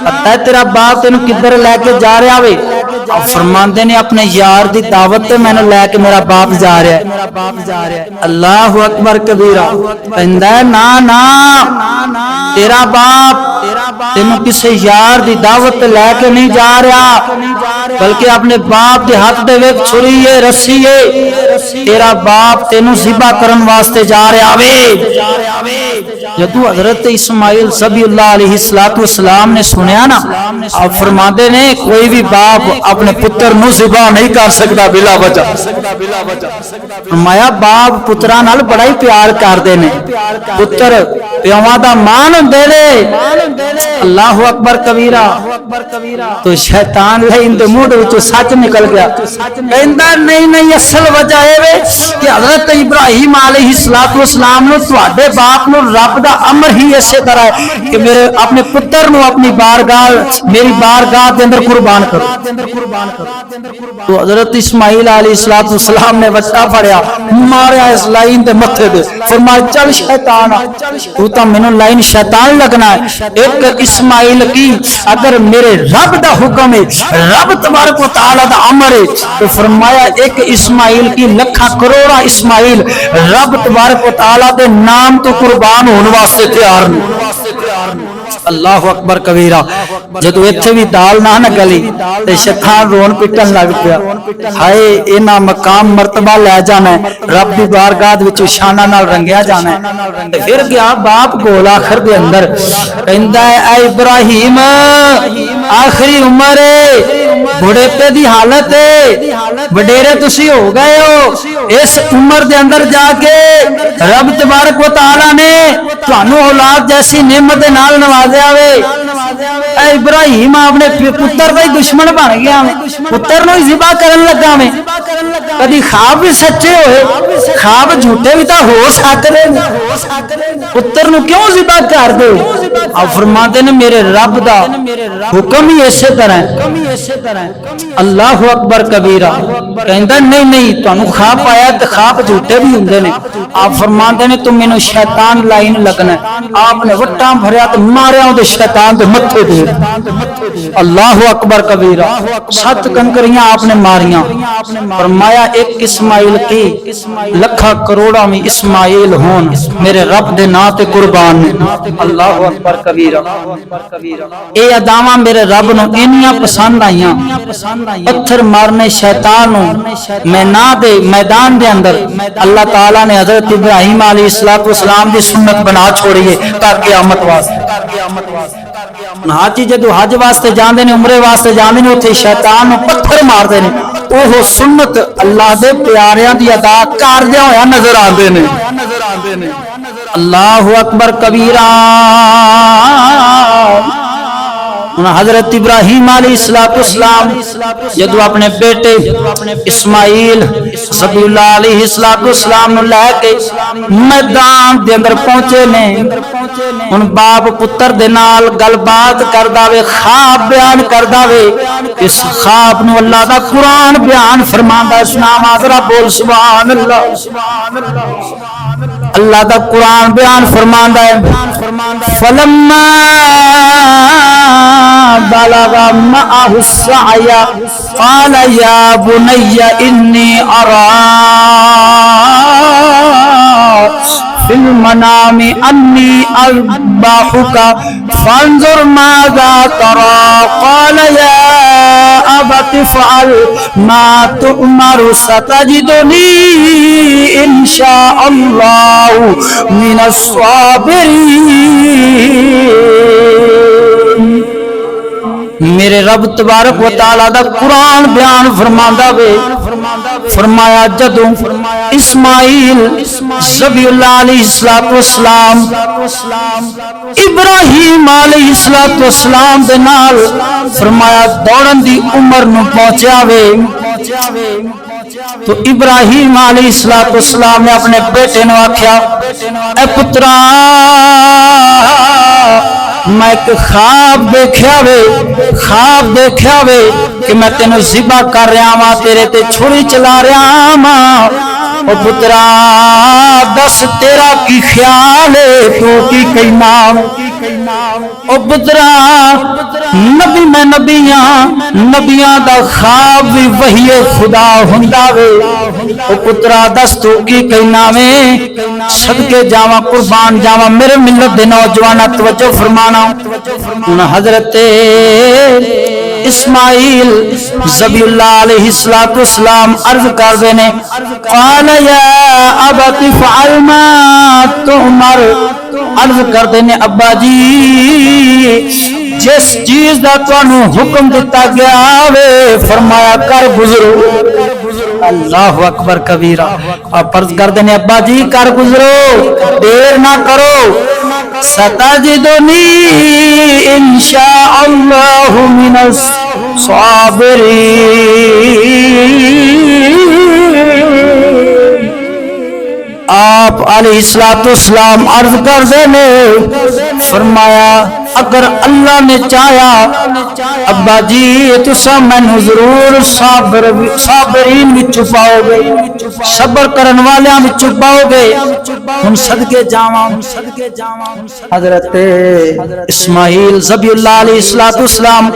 پتہ تیرا باپ تینوں کدھر لے کے جا رہا وے اب فرماندے نے اپنے یار دی دعوت تے میں نے لے کے میرا باپ جا رہا ہے اللہ اکبر کبیرہ کہندا ہے نا تیرا باپ تینوں کسے یار دی دعوت لے کے نہیں جا رہا بلکہ اپنے باپ دے ہاتھ دے وچ چھری ہے رسی ہے تیرا باپ تینوں ذبح کرن واسطے جا رہا وے جدو حضرت اسماعیل ذبیح اللہ علیہ السلام نے سنیا نا آپ فرماندے نے کوئی بھی باپ اپنے پتر نو ذبح نہیں کر سکتا بلا وجہ فرمایا باپ پتراں نال بڑا ہی پیار کردے نے پتر پیواں دا مان ہوندے نے اللہ اکبر کبیرہ تو شیطان لائن دے منہ وچوں سچ نکل گیا کہندا نہیں اصل وجہ اے وے کہ حضرت ابراہیم علیہ السلام نو تواڈے باپ نو رب دا امر ہی اسی طرح ہے کہ میرے اپنے پتر نو اپنی بارگاہ میری بارگاہ دے اندر قربان کرو تو حضرت اسماعیل علیہ السلام نے وٹا پھڑیا ماریا اس لائن دے متھے تے فرمایا چل شیطان تو تو مینوں لائن شیطان لگنا ہے۔ ایک اسماعیل کی اگر میرے رب دا حکم ہے، رب تبارک و تعالی دا امر ہے، تو فرمایا ایک اسماعیل کی لکھاں کروڑا اسماعیل رب تبارک و تعالی دے نام تو قربان ہونے واسطے تیار نہیں۔ اللہ اکبر کبیرہ۔ جدو ایتھے بھی دال نہ گلی تے شیطان رون پٹن لگ پیا، ہائے اینا مقام مرتبہ لے جانا ہے، رب دی بارگاہ وچ شانہ نال رنگیا جانا ہے۔ تے پھر گیا باپ کول آخر دے اندر، کہندا ہے اے ابراہیم آخری عمر ہے، بڑھاپے دی حالت ہے، وڈیرے تسی ہو گئے ہو، اس عمر دے اندر جا کے رب تبارک و تعالی نے تانوں اولاد جیسی نعمت نال نوازیا وے۔ اے ابراہیم اپنے پتر دا دشمن بن گیا میں، پتر نو ذبح کرن لگا میں۔ کدی خواب بھی سچے ہوئے، خواب جھوٹے بھی تا ہو سکدے نے، پتر نو کیوں ذبح کر دے؟ اب فرماتے نے میرے رب دا حکم ہی اسی طرح ہے۔ اللہ اکبر کبیرہ۔ کہندا نہیں نہیں تانوں خواب آیا تے خواب جھوٹے بھی ہوندے نے۔ آپ فرماتے نے تم مینوں شیطان لائن لگنا ہے۔ آپ نے وٹاں بھریا تے ماریا تے شیطان دے متھے تے۔ اللہ اکبر کبیرہ۔ 7 کنکریاں آپ نے ماریاں، فرمایا ایک اسماعیل کی لکھا کروڑا میں اسماعیل ہون میرے رب دے نا تے قربان نے۔ اللہ اکبر کبیرہ۔ اے اداواں میرے رب نو انیاں پسند آئیاں، پتھر مارنے شیطان نو میدان دے اندر اللہ تعالیٰ نے حضرت ابراہیم علیہ السلام دی سنت بنا چھوڑی ہے تا قیامت واسطے۔ حاجی جدو حج واسطے جاندے نے، عمرے واسطے جاندے نے، اوتھے شیطان نو پتھر مار دے نے، اوہ سنت اللہ دے پیاریاں دی ادا کردیاں ہویا نظر آندے نے۔ اللہ اکبر کبیرہ۔ حضرت ابراہیم علیہ السلام جدو اپنے بیٹے اسماعیل ذبیح اللہ علیہ السلام نو لے کے میدان دے اندر پہنچے نے، ان باپ پتر دے نال گل بات کردا وے، خواب بیان کردا وے۔ اس خواب نو اللہ دا قرآن بیان فرماندا ہے، سنا ذرا بول سبحان اللہ۔ اللہ دا قرآن بیان فرماندا ہے، فلما بلغ معه السعي قال يا بني إني أرى في المنام أني أذبحك فانظر ماذا ترى قال يا أبت افعل ما تؤمر ستجدني إن شاء الله من الصابرين۔ میرے رب تبارک و تعالی دا قرآن بیان فرماندا وے، فرمایا جدوں اسماعیل ذبیح اللہ علیہ السلام ابراہیم علیہ السلام دے نال فرمایا دوڑن دی عمر نو پہنچیا وے، تو ابراہیم علیہ السلام نے اپنے بیٹے نو آکھیا اے پترا میں ایک خواب دیکھیا وے کہ میں تینوں ذبح کر رہا ہاں، تیرے تے چھری چلا رہا ہاں۔ او پترا دس تیرا کی خیال ہے، تو کی کہنا؟ او پترا نبی میں نبیاں دا خواب بھی وحی خدا ہوندا وے۔ او پترا دس تو کی کہنا وے؟ صدقے جاواں قربان جاواں میرے ملت دے نوجواناں توجہ فرمانا۔ حضرت اسماعیل ذبیح اللہ علیہ السلام عرض کر دینے، قال یا ابت فعل ما تؤمر، عرض کر دینے ابا جی جس چیز دا تانوں حکم دیتا گیا وے فرمایا کر گزرو۔ اللہ اکبر کبیرہ۔ آپ عرض کر دینے ابا جی کر گزرو، دیر نہ کرو، ستجدنی انشاء اللہ من الصابرین۔ آپ علیہ السلام عرض کر دینے، فرمایا اگر اللہ نے چاہیا ابا جی تسا مینوں ضرور صابرین وچ پاؤ گے، صبر کرن والیاں وچ پاؤ گے۔ ہن صدقے جاواں حضرت اسماعیل ذبیح اللہ علیہ السلام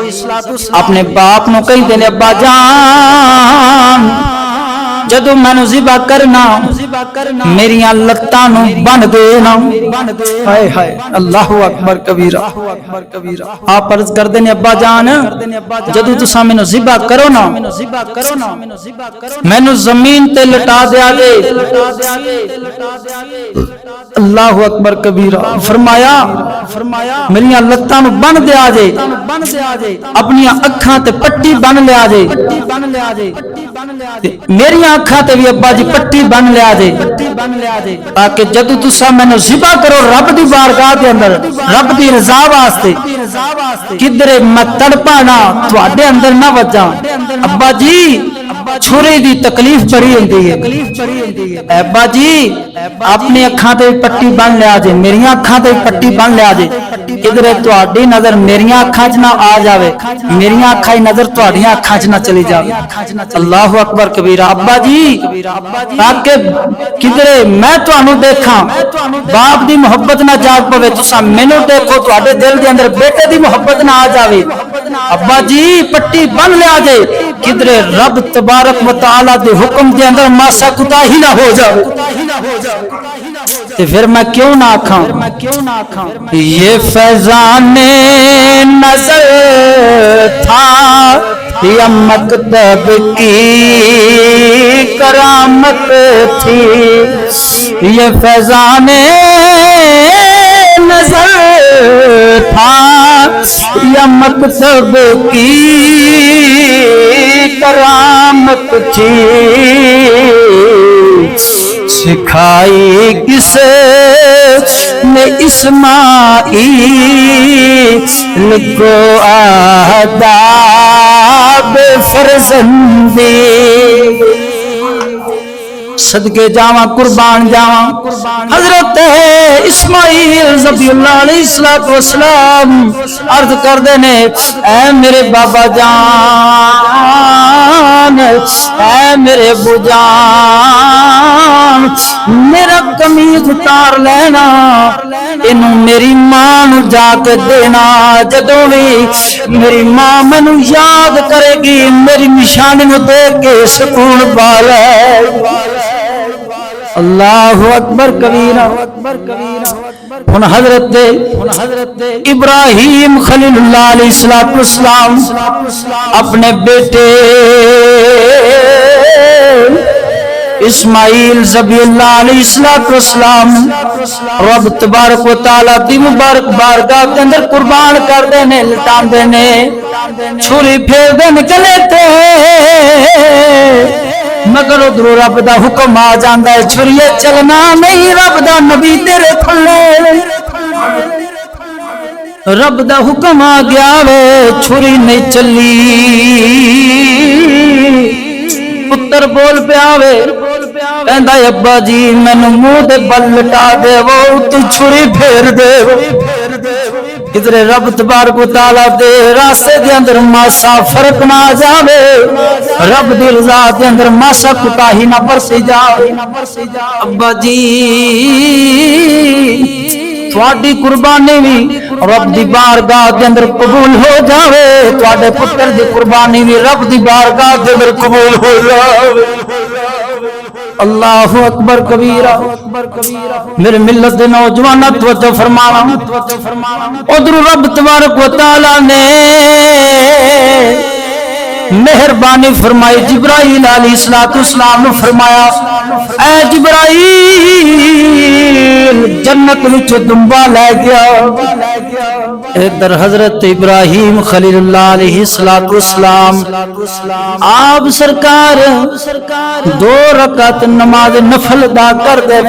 اپنے باپ نو کہندے نے ابا جان جدو مینو ذبح کرنا میریاں لتاں نو بن دینا۔ ہائے ہائے اللہ اکبر کبیرہ۔ آپ عرض کردے نے ابا جان جدو تساں مینو ذبح کرو نا مینو زمین تے لٹا دیا جے۔ اللہ اکبر کبیرہ۔ فرمایا میریاں لتاں نو بن دیا جے، اپنی اکھاں تے پٹی بن لیا جے، میریاں اکھاں تے بھی ابا جی پٹی بن لیا جے، تاکہ جدو تساں مینوں ذبح کرو رب دی بارگاہ دے اندر رب دی رضا واسطے کدھرے میں تڑپا نہ تواڈے اندر نہ وجاں۔ ابا جی چھری دی تکلیف بڑی ہوندی ہے، ابا جی اپنی اکھاں تے پٹی بن لیا جے، میریاں اکھاں تے پٹی بن لیا جے، کدھرے تواڈی نظر میریاں اکھاں وچ نہ آ جاوے، میریاں اکھاں دی نظر تواڈیاں اکھاں وچ نہ چلی جاوے۔ اللہ اکبر کبیرہ۔ ابا جی تاکہ کدھرے میں تانوں دیکھاں باپ دی محبت نہ جاگ پوے، تساں مینوں دیکھو تواڈے دل دے اندر بیٹے دی محبت نہ آ جاوے۔ ابا جی پٹی بن لیا جے، کدھرے رب تبارک و تعالی دے حکم دے اندر ماسا کوتاہی نہ ہو جاوے۔ تے پھر میں کیوں نہ آکھاں یہ فیضان نظر تھا یا مکتب کی کرامت تھی، یہ فیضان نظر تھا یا مکتب کی کرامت تھی، سکھائی کس نے اسماعیل کو آداب فرزندی۔ صدقے جاواں قربان جاواں حضرت اسماعیل ذبیح اللہ علیہ السلام عرض کردے نے اے میرے بابا جان، اے میرے ابو جان، میرا قمیض اتار لینا، اینو میری ماں نو جا کے دینا، جدوں بھی میری ماں مینوں یاد کرے گی میری نشانی نو دیکھ کے سکون پا لے۔ اللہ اکبر کبیرہ۔ ہن حضرت ابراہیم خلیل اللہ علیہ السلام اپنے بیٹے اسماعیل ذبیح اللہ علیہ السلام رب تبارک و تعالی دی مبارک بارگاہ کے اندر قربان کر دینے، لٹان دینے، چھری پھیر دے نکلے تھے، مگر ادھر رب دا حکم آ جاندا ہے چھریے چلنا نہیں، رب دا نبی تیرے تھلے، رب دا حکم آ گیا وے چھری نہیں چلی، پتر بول پیا وے کہندا ابا جی مینوں منہ دے بل لٹا دے وہ تو چھری پھیر دے، کدھر رب تبارک و تعالی دے راستے دے اندر ماسا فرق نہ آ جاوے، رب دی رضا دے اندر ماسا کوتاہی نہ برسی جاوے۔ ابا جی تواڈی قربانی بھی رب دی بارگاہ دے اندر قبول ہو جاوے، تواڈے پتر دی قربانی بھی رب دی بارگاہ دے اندر قبول ہو جاوے۔ اللہ اکبر کبیرہ۔ میرے ملت دے نوجواناں توجہ فرمانا، ادھر رب تبارک و تعالی نے مہربانی فرمائی، جبرائیل علیہ السلام نے فرمایا اے جبرائیل جنت وچ دمبا لے گیا۔ ادھر حضرت ابراہیم خلیل اللہ علیہ السلام آپ سرکار 2 رکعت نماز نفل ادا کر دے،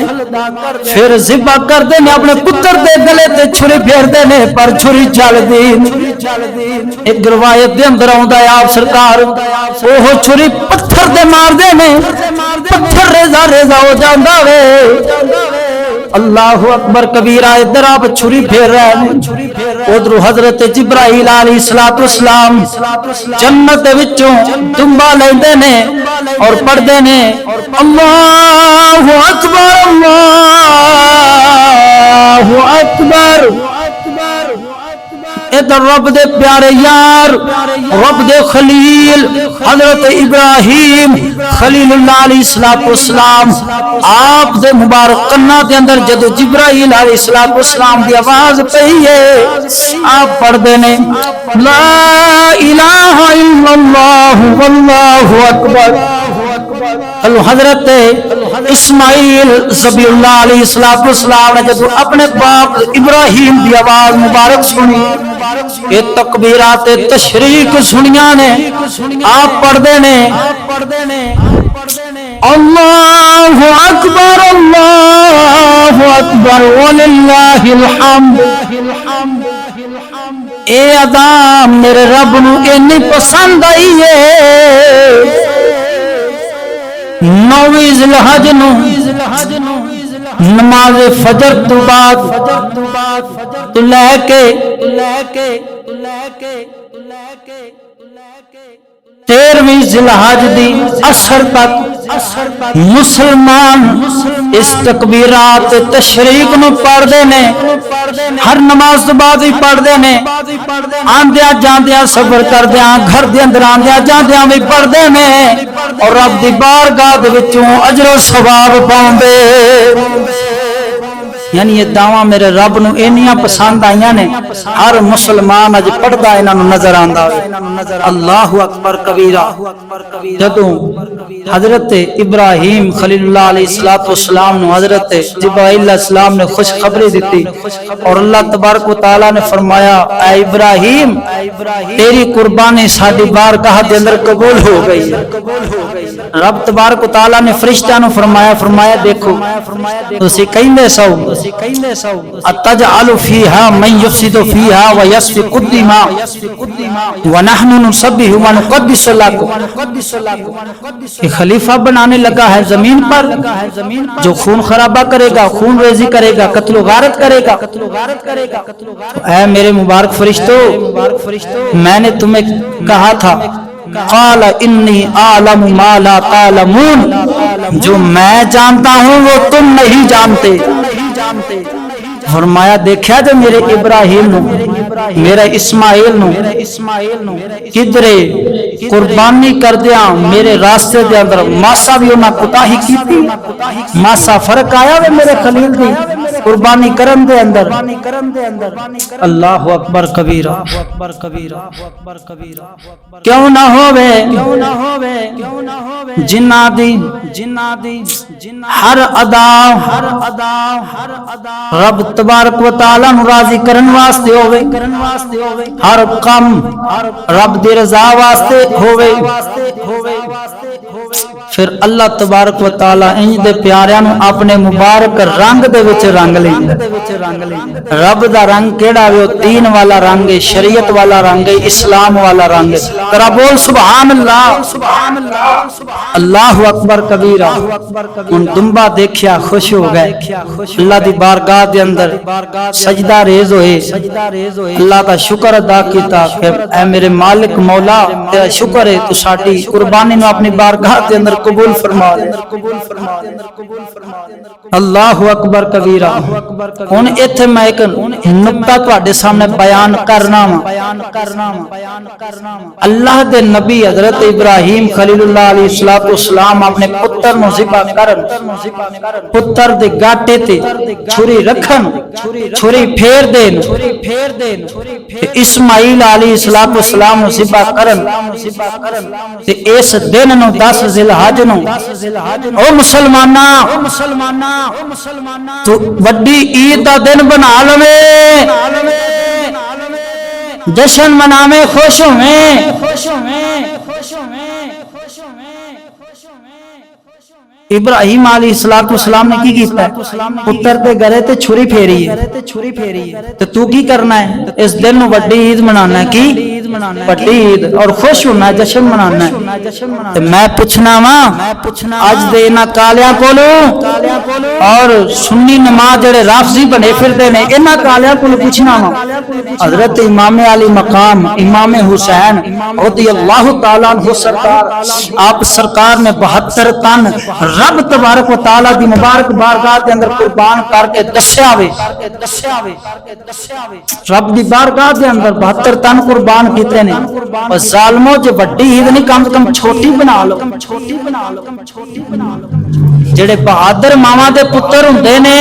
پھر ذبح کر دے، اپنے پتر دے گلے تے چھری پھیر دے، پر چھری چل دی۔ ایک روایت دے اندر آوندا ہے آپ سرکار وہ چھری پتھر دے مار دے نے، پتھر ریزا ریزا ہو جاندا وے۔ اللہ اکبر کبیرہ ادھر آپ چھری پھیر رہے ہیں ادھر حضرت جبرائیل علیہ السلام جنت وچوں دمبا لیندے نے اور پڑھدے نے اللہ اکبر اللہ اکبر ادھر رب دے پیارے یار رب دے خلیل حضرت ابراہیم خلیل اللہ علیہ السلام آپ دے مبارک کناں دے اندر جدو جبرائیل علیہ السلام دی آواز پئی ہے آپ پڑھ دے نے لا الہ الا اللہ واللہ اکبر حضرت اسماعیل ذبی اللہ علیہ السلام نے جب اپنے باپ ابراہیم دی آواز مبارک سنی یہ تکبیرات تشریق سنیاں نے آپ پڑھ دے نے اللہ اکبر وللہ الحمد اے ادا میرے رب نو اتنی پسند آئی ہے نویں ذوالحج نو نماز فجر تو بعد تو لے کے 13ویں ذوالحج دی عصر تک مسلمان اس تکبیرات تشریق نو پڑھ دے نے ہر نماز تو بعد ہی پڑھ دے نے آندیاں جاندیاں سفر کردیاں گھر دے اندر آندیاں جاندیاں بھی پڑھ دے نے اور رب دی بارگاہ دے وچوں اجر و ثواب پاوندے یعنی یہ دعویٰ میرے رب نو اینیاں پسند آئیاں نے ہر مسلمان اج پڑھدا انہاں نو نظر آندا اللہ اکبر کبیرہ جدوں حضرت ابراہیم خلیل اللہ علیہ السلام نو حضرت جبرائیل علیہ السلام نے خوشخبری دیتی اور اللہ تبارک و تعالی نے فرمایا اے ابراہیم تیری قربانی ساڈی بارگاہ دے اندر قبول ہو گئی رب تبارک و تعالی نے فرشتیاں نو فرمایا دیکھو تسی کہندے سو اتجعل فیہا من یفسد فیہا ویسفک الدماء ونحن نسبح ونقدس لک کہ خلیفہ بنانے لگا ہے زمین پر جو خون خرابہ کرے گا خون ریزی کرے گا قتل و غارت کرے گا اے میرے مبارک فرشتو میں نے تمہیں کہا تھا قال انی اعلم ما لا تعلمون جو میں جانتا ہوں وہ تم نہیں جانتے فرمایا دیکھا جو میرے ابراہیم نو میرے اسماعیل نو کدرے قربانی کر دیا میرے راستے دے اندر ماسا بھی انہاں کوتاہی کیتی ماسا فرق آیا وے میرے خلیل دی قربانی کرن دے اندر اللہ اکبر کبیرہ کیوں نہ ہووے جنہ دی ہر ادا رب تبارک و تعالی نو راضی کرن واسطے ہووے ہر کم رب دی رضا واسطے ہووے پھر اللہ تبارک و تعالی انج دے پیاریاں نو اپنے مبارک رنگ دے وچ رنگ لئی رب دا رنگ کیڑا وے دین والا رنگ ہے شریعت والا رنگ ہے اسلام والا رنگ ہے ذرا بول سبحان اللہ اللہ اکبر کبیرہ ان دمبا دیکھیا خوش ہو گئے اللہ دی بارگاہ دے اندر سجدہ ریز ہوئے اللہ کا شکر ادا کیتا کہ اے میرے مالک مولا تیرا شکر ہے تو ساڈی قربانی نو اپنی بارگاہ دے اندر قبول فرما دے اللہ اکبر کبیرہ ہن ایتھے میں ایک نقطہ تواڈے سامنے بیان کرنا وا اللہ دے نبی حضرت ابراہیم خلیل اللہ علیہ السلام اپنے پتر نو ذبح کرن پتر دے گاٹے تے چھری رکھن چھری پھیر دین اسماعیل علیہ السلام نو ذبح کرن تے اس دن نو 10 ذی الحج نو او مسلماناں تو وڈی عید دا دن بنا لوے جشن مناویں خوش ہویں ابراہیم علیہ السلام نے کی کیتا ہے پتر تے گرے تے چھری پھیری ہے تے تو کی کرنا ہے اس دن نو وڈی عید منانا ہے کی بڑی عید اور خوش ہونا جشن منانا ہے میں پوچھنا وا اج دے انہاں کالیاں کولوں اور سنی نماز جڑے رافضی بنے پھردے نے انہاں کالیاں کولوں پوچھنا وا حضرت امام علی مقام امام حسین رضی اللہ تعالی عنہ سرکار آپ سرکار نے 72 تن رب تبارک و تعالی دی مبارک بارگاہ دے اندر قربان کر کے دسیا وے رب دی بارگاہ دے اندر 72 تن قربان کیتے نے اور ظالمو جو بڑی عید نہیں کم کم چھوٹی بنا لو جڑے بہادر ماواں دے پتر ہوندے نے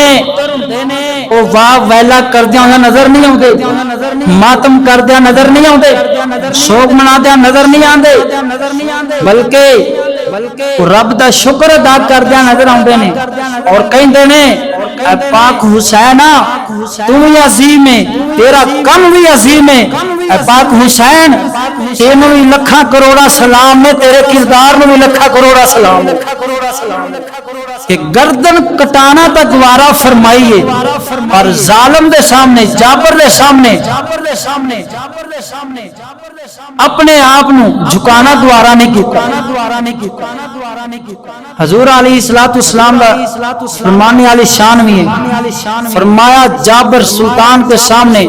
او واہ ویلا کردیاں ہوئے نظر نہیں آوندے ماتم کردیاں نظر نہیں آوندے سوگ منادیاں نظر نہیں آندے بلکہ رب دا شکر ادا کردیاں نظر آوندے نے اور کہندے نے اے پاک حسین تو بھی عظیم ہے تیرا کم بھی عظیم ہے اے پاک حسین تینوں بھی لکھاں کروڑا سلام نے تیرے کردار میں بھی لکھاں کروڑا سلام کہ گردن کٹانا تا گوارا فرمائیے اور ظالم دے سامنے جابر دے سامنے اپنے آپ نو جھکانا گوارا نہیں کیتا حضور علیہ السلام دا فرمانے والی شان بھی ہے فرمایا جابر سلطان کے سامنے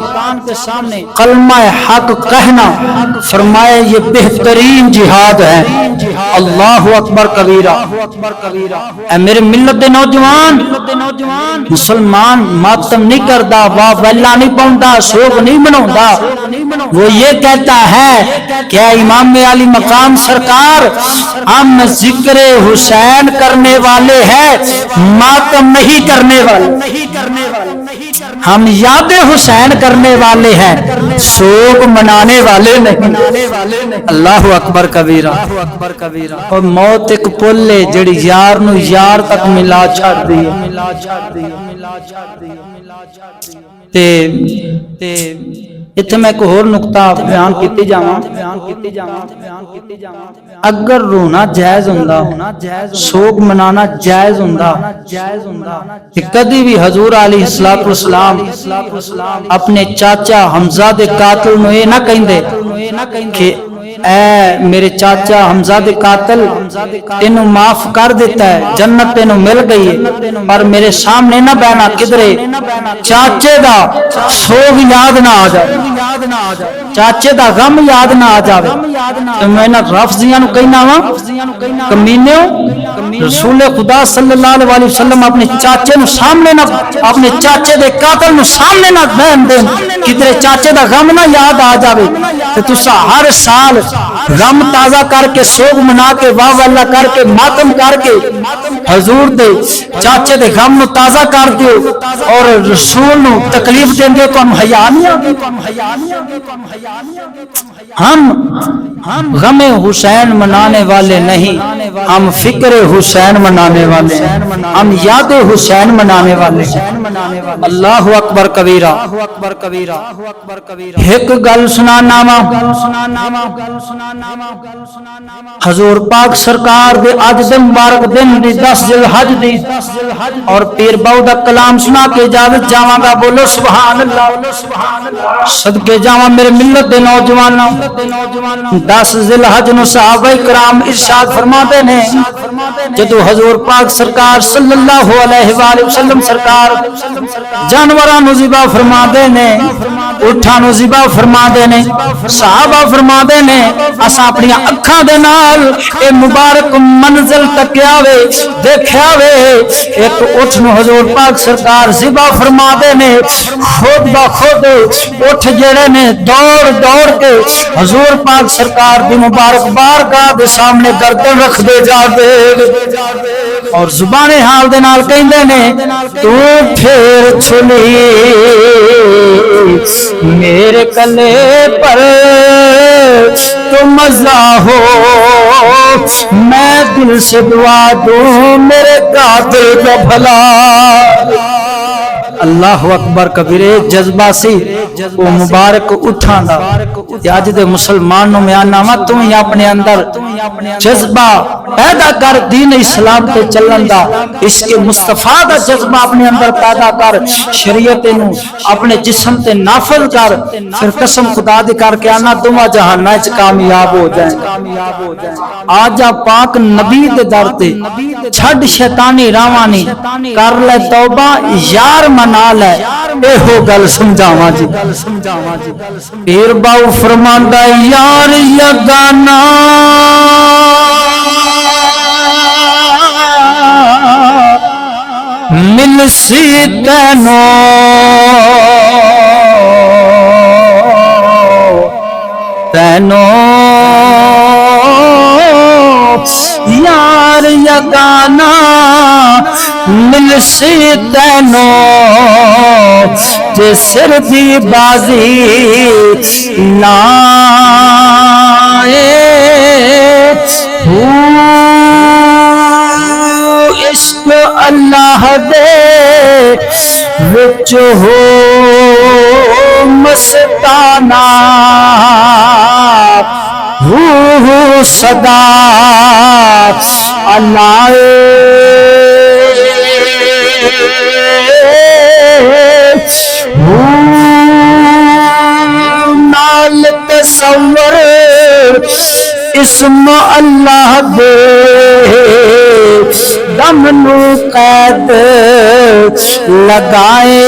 کلمہ حق کہنا فرمایا یہ بہترین جہاد ہے اللہ اکبر کبیرہ اے میرے ملت دے نوجوان مسلمان ماتم نہیں کردا واہ ویلا نہیں پاوندا سوگ نہیں مناوندا وہ یہ کہتا ہے کہ امام علی مقام سرکار ہم ذکر حسین کرنے والے ہیں ماتم نہیں کرنے والے ہم یاد حسین کرنے والے ہیں سوگ منانے والے نہیں اللہ اکبر کبیرہ اور موت ایک پل ہے جڑی یار نو یار تک ملا چھڑ دی تے اتنے میں ایک اور نقطہ بیان کیتی جاواں اگر رونا جائز ہوندا سوگ منانا جائز ہوندا کہ کدی بھی حضور علیہ السلام اپنے چاچا حمزہ دے قاتل نو یہ نہ کہندے کہ اے میرے چاچا حمزہ دے قاتل تینوں معاف کر دیتا ہے جنت تینوں مل گئی ہے پر میرے سامنے نہ بہنا کدرے چاچے دا سوگ یاد نہ آ جائے چاچے دا غم یاد نہ آ جائے تو میں نہ رافضیاں نو کہنا وا کمینیو رسول خدا صلی اللہ علیہ وسلم اپنے چاچے نو سامنے نہ اپنے چاچے دے قاتل نو سامنے نہ بہن دین کدرے چاچے دا غم نہ یاد آ جائے تو تسا ہر سال غم تازہ کر کے سوگ منا کے واہ واللہ کر کے ماتم کر کے حضور دے چاچے دے غم نو تازہ کر دیو اور رسول نو تکلیف دیں گے تو ہم حیا نہیں ہم غم حسین منانے والے نہیں ہم فکر حسین منانے والے ہم یاد حسین منانے والے اللہ اکبر کبیرہ ایک گل سنانا حضور پاک سرکار دے اج دے مبارک دن دی 10 ذی الحج دی اور پیر باو دا کلام سنا کے اجازت جاواں گا بولو سبحان اللہ صدقے جاواں میرے ملت دے نوجوانوں 10 ذی الحج نو صحابہ کرام ارشاد فرماتے نے جدو حضور پاک سرکار صلی اللہ علیہ وآلہ وسلم سرکار جانوراں نو ذبح فرما دے نے اٹھاں نو ذبح فرما دے نے صحابہ فرما دے نے اساں اپنی اکھاں دے نال اے مبارک منزل تکیا وے دیکھیا وے ایک اٹھ نو حضور پاک سرکار ذبح فرما دے نے خود بخود اٹھ جڑے نے دوڑ دوڑ کے حضور پاک سرکار دی مبارک بارگاہ دے سامنے گردن رکھ دے جاوے اور زبان حال دے نال کہندے نے تو پھر چھلی میرے کلے پر تو مزہ ہو میں دل سے دعا دوں میرے قاتل کا بھلا اللہ اکبر کبیرے جذبہ سی وہ مبارک اٹھاں دا اج دے مسلمانوں میں آنا وا تو ہی اپنے اندر جذبہ پیدا کر دین اسلام تے چلن دا عشق مصطفیٰ دا جذبہ اپنے اندر پیدا کر شریعت نو اپنے جسم تے نافذ کر پھر قسم خدا دی کر کے آنا دوواں جہان وچ کامیاب ہو جائیں آج پاک نبی دے در تے چھڈ شیطانی راواں کر لے توبہ یار منا لے اے ہو گل سمجھاواں جی پیر باو فرماندا یار یگانا مل سی تینو یار یگانا مل سی تینو جے سر دی بازی لائے عشق اللہ دے وچ ہو مستانہ صدا اللہ نال تصور اسم اللہ دے دم نو قید لگائے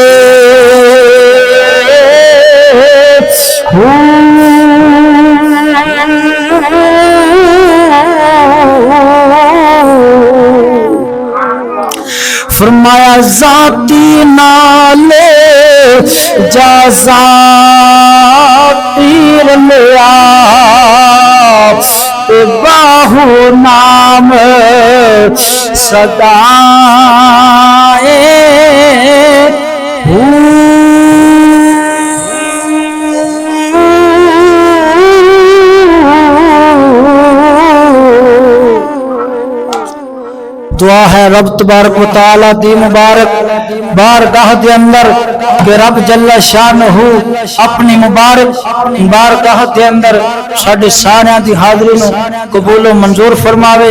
فرمایا ذاتی نالے جازا پیر لیا باہو نام صدائے دعا ہے رب تبارک و تعالی دی مبارک بارگاہ دے اندر کہ رب جل شانہ اپنی مبارک بارگاہ دے اندر ساڈے سارے دی حاضری نو قبول و منظور فرماوے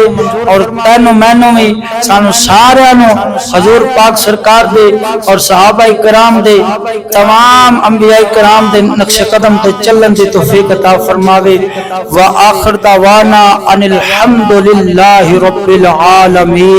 اور تینوں مینوں بھی سانو سارے نو حضور پاک سرکار دے اور صحابہ کرام دے تمام انبیاء کرام دے نقش قدم تے چلن دی توفیق عطا فرماوے وآخر دعوانا ان الحمد للہ رب العالمین.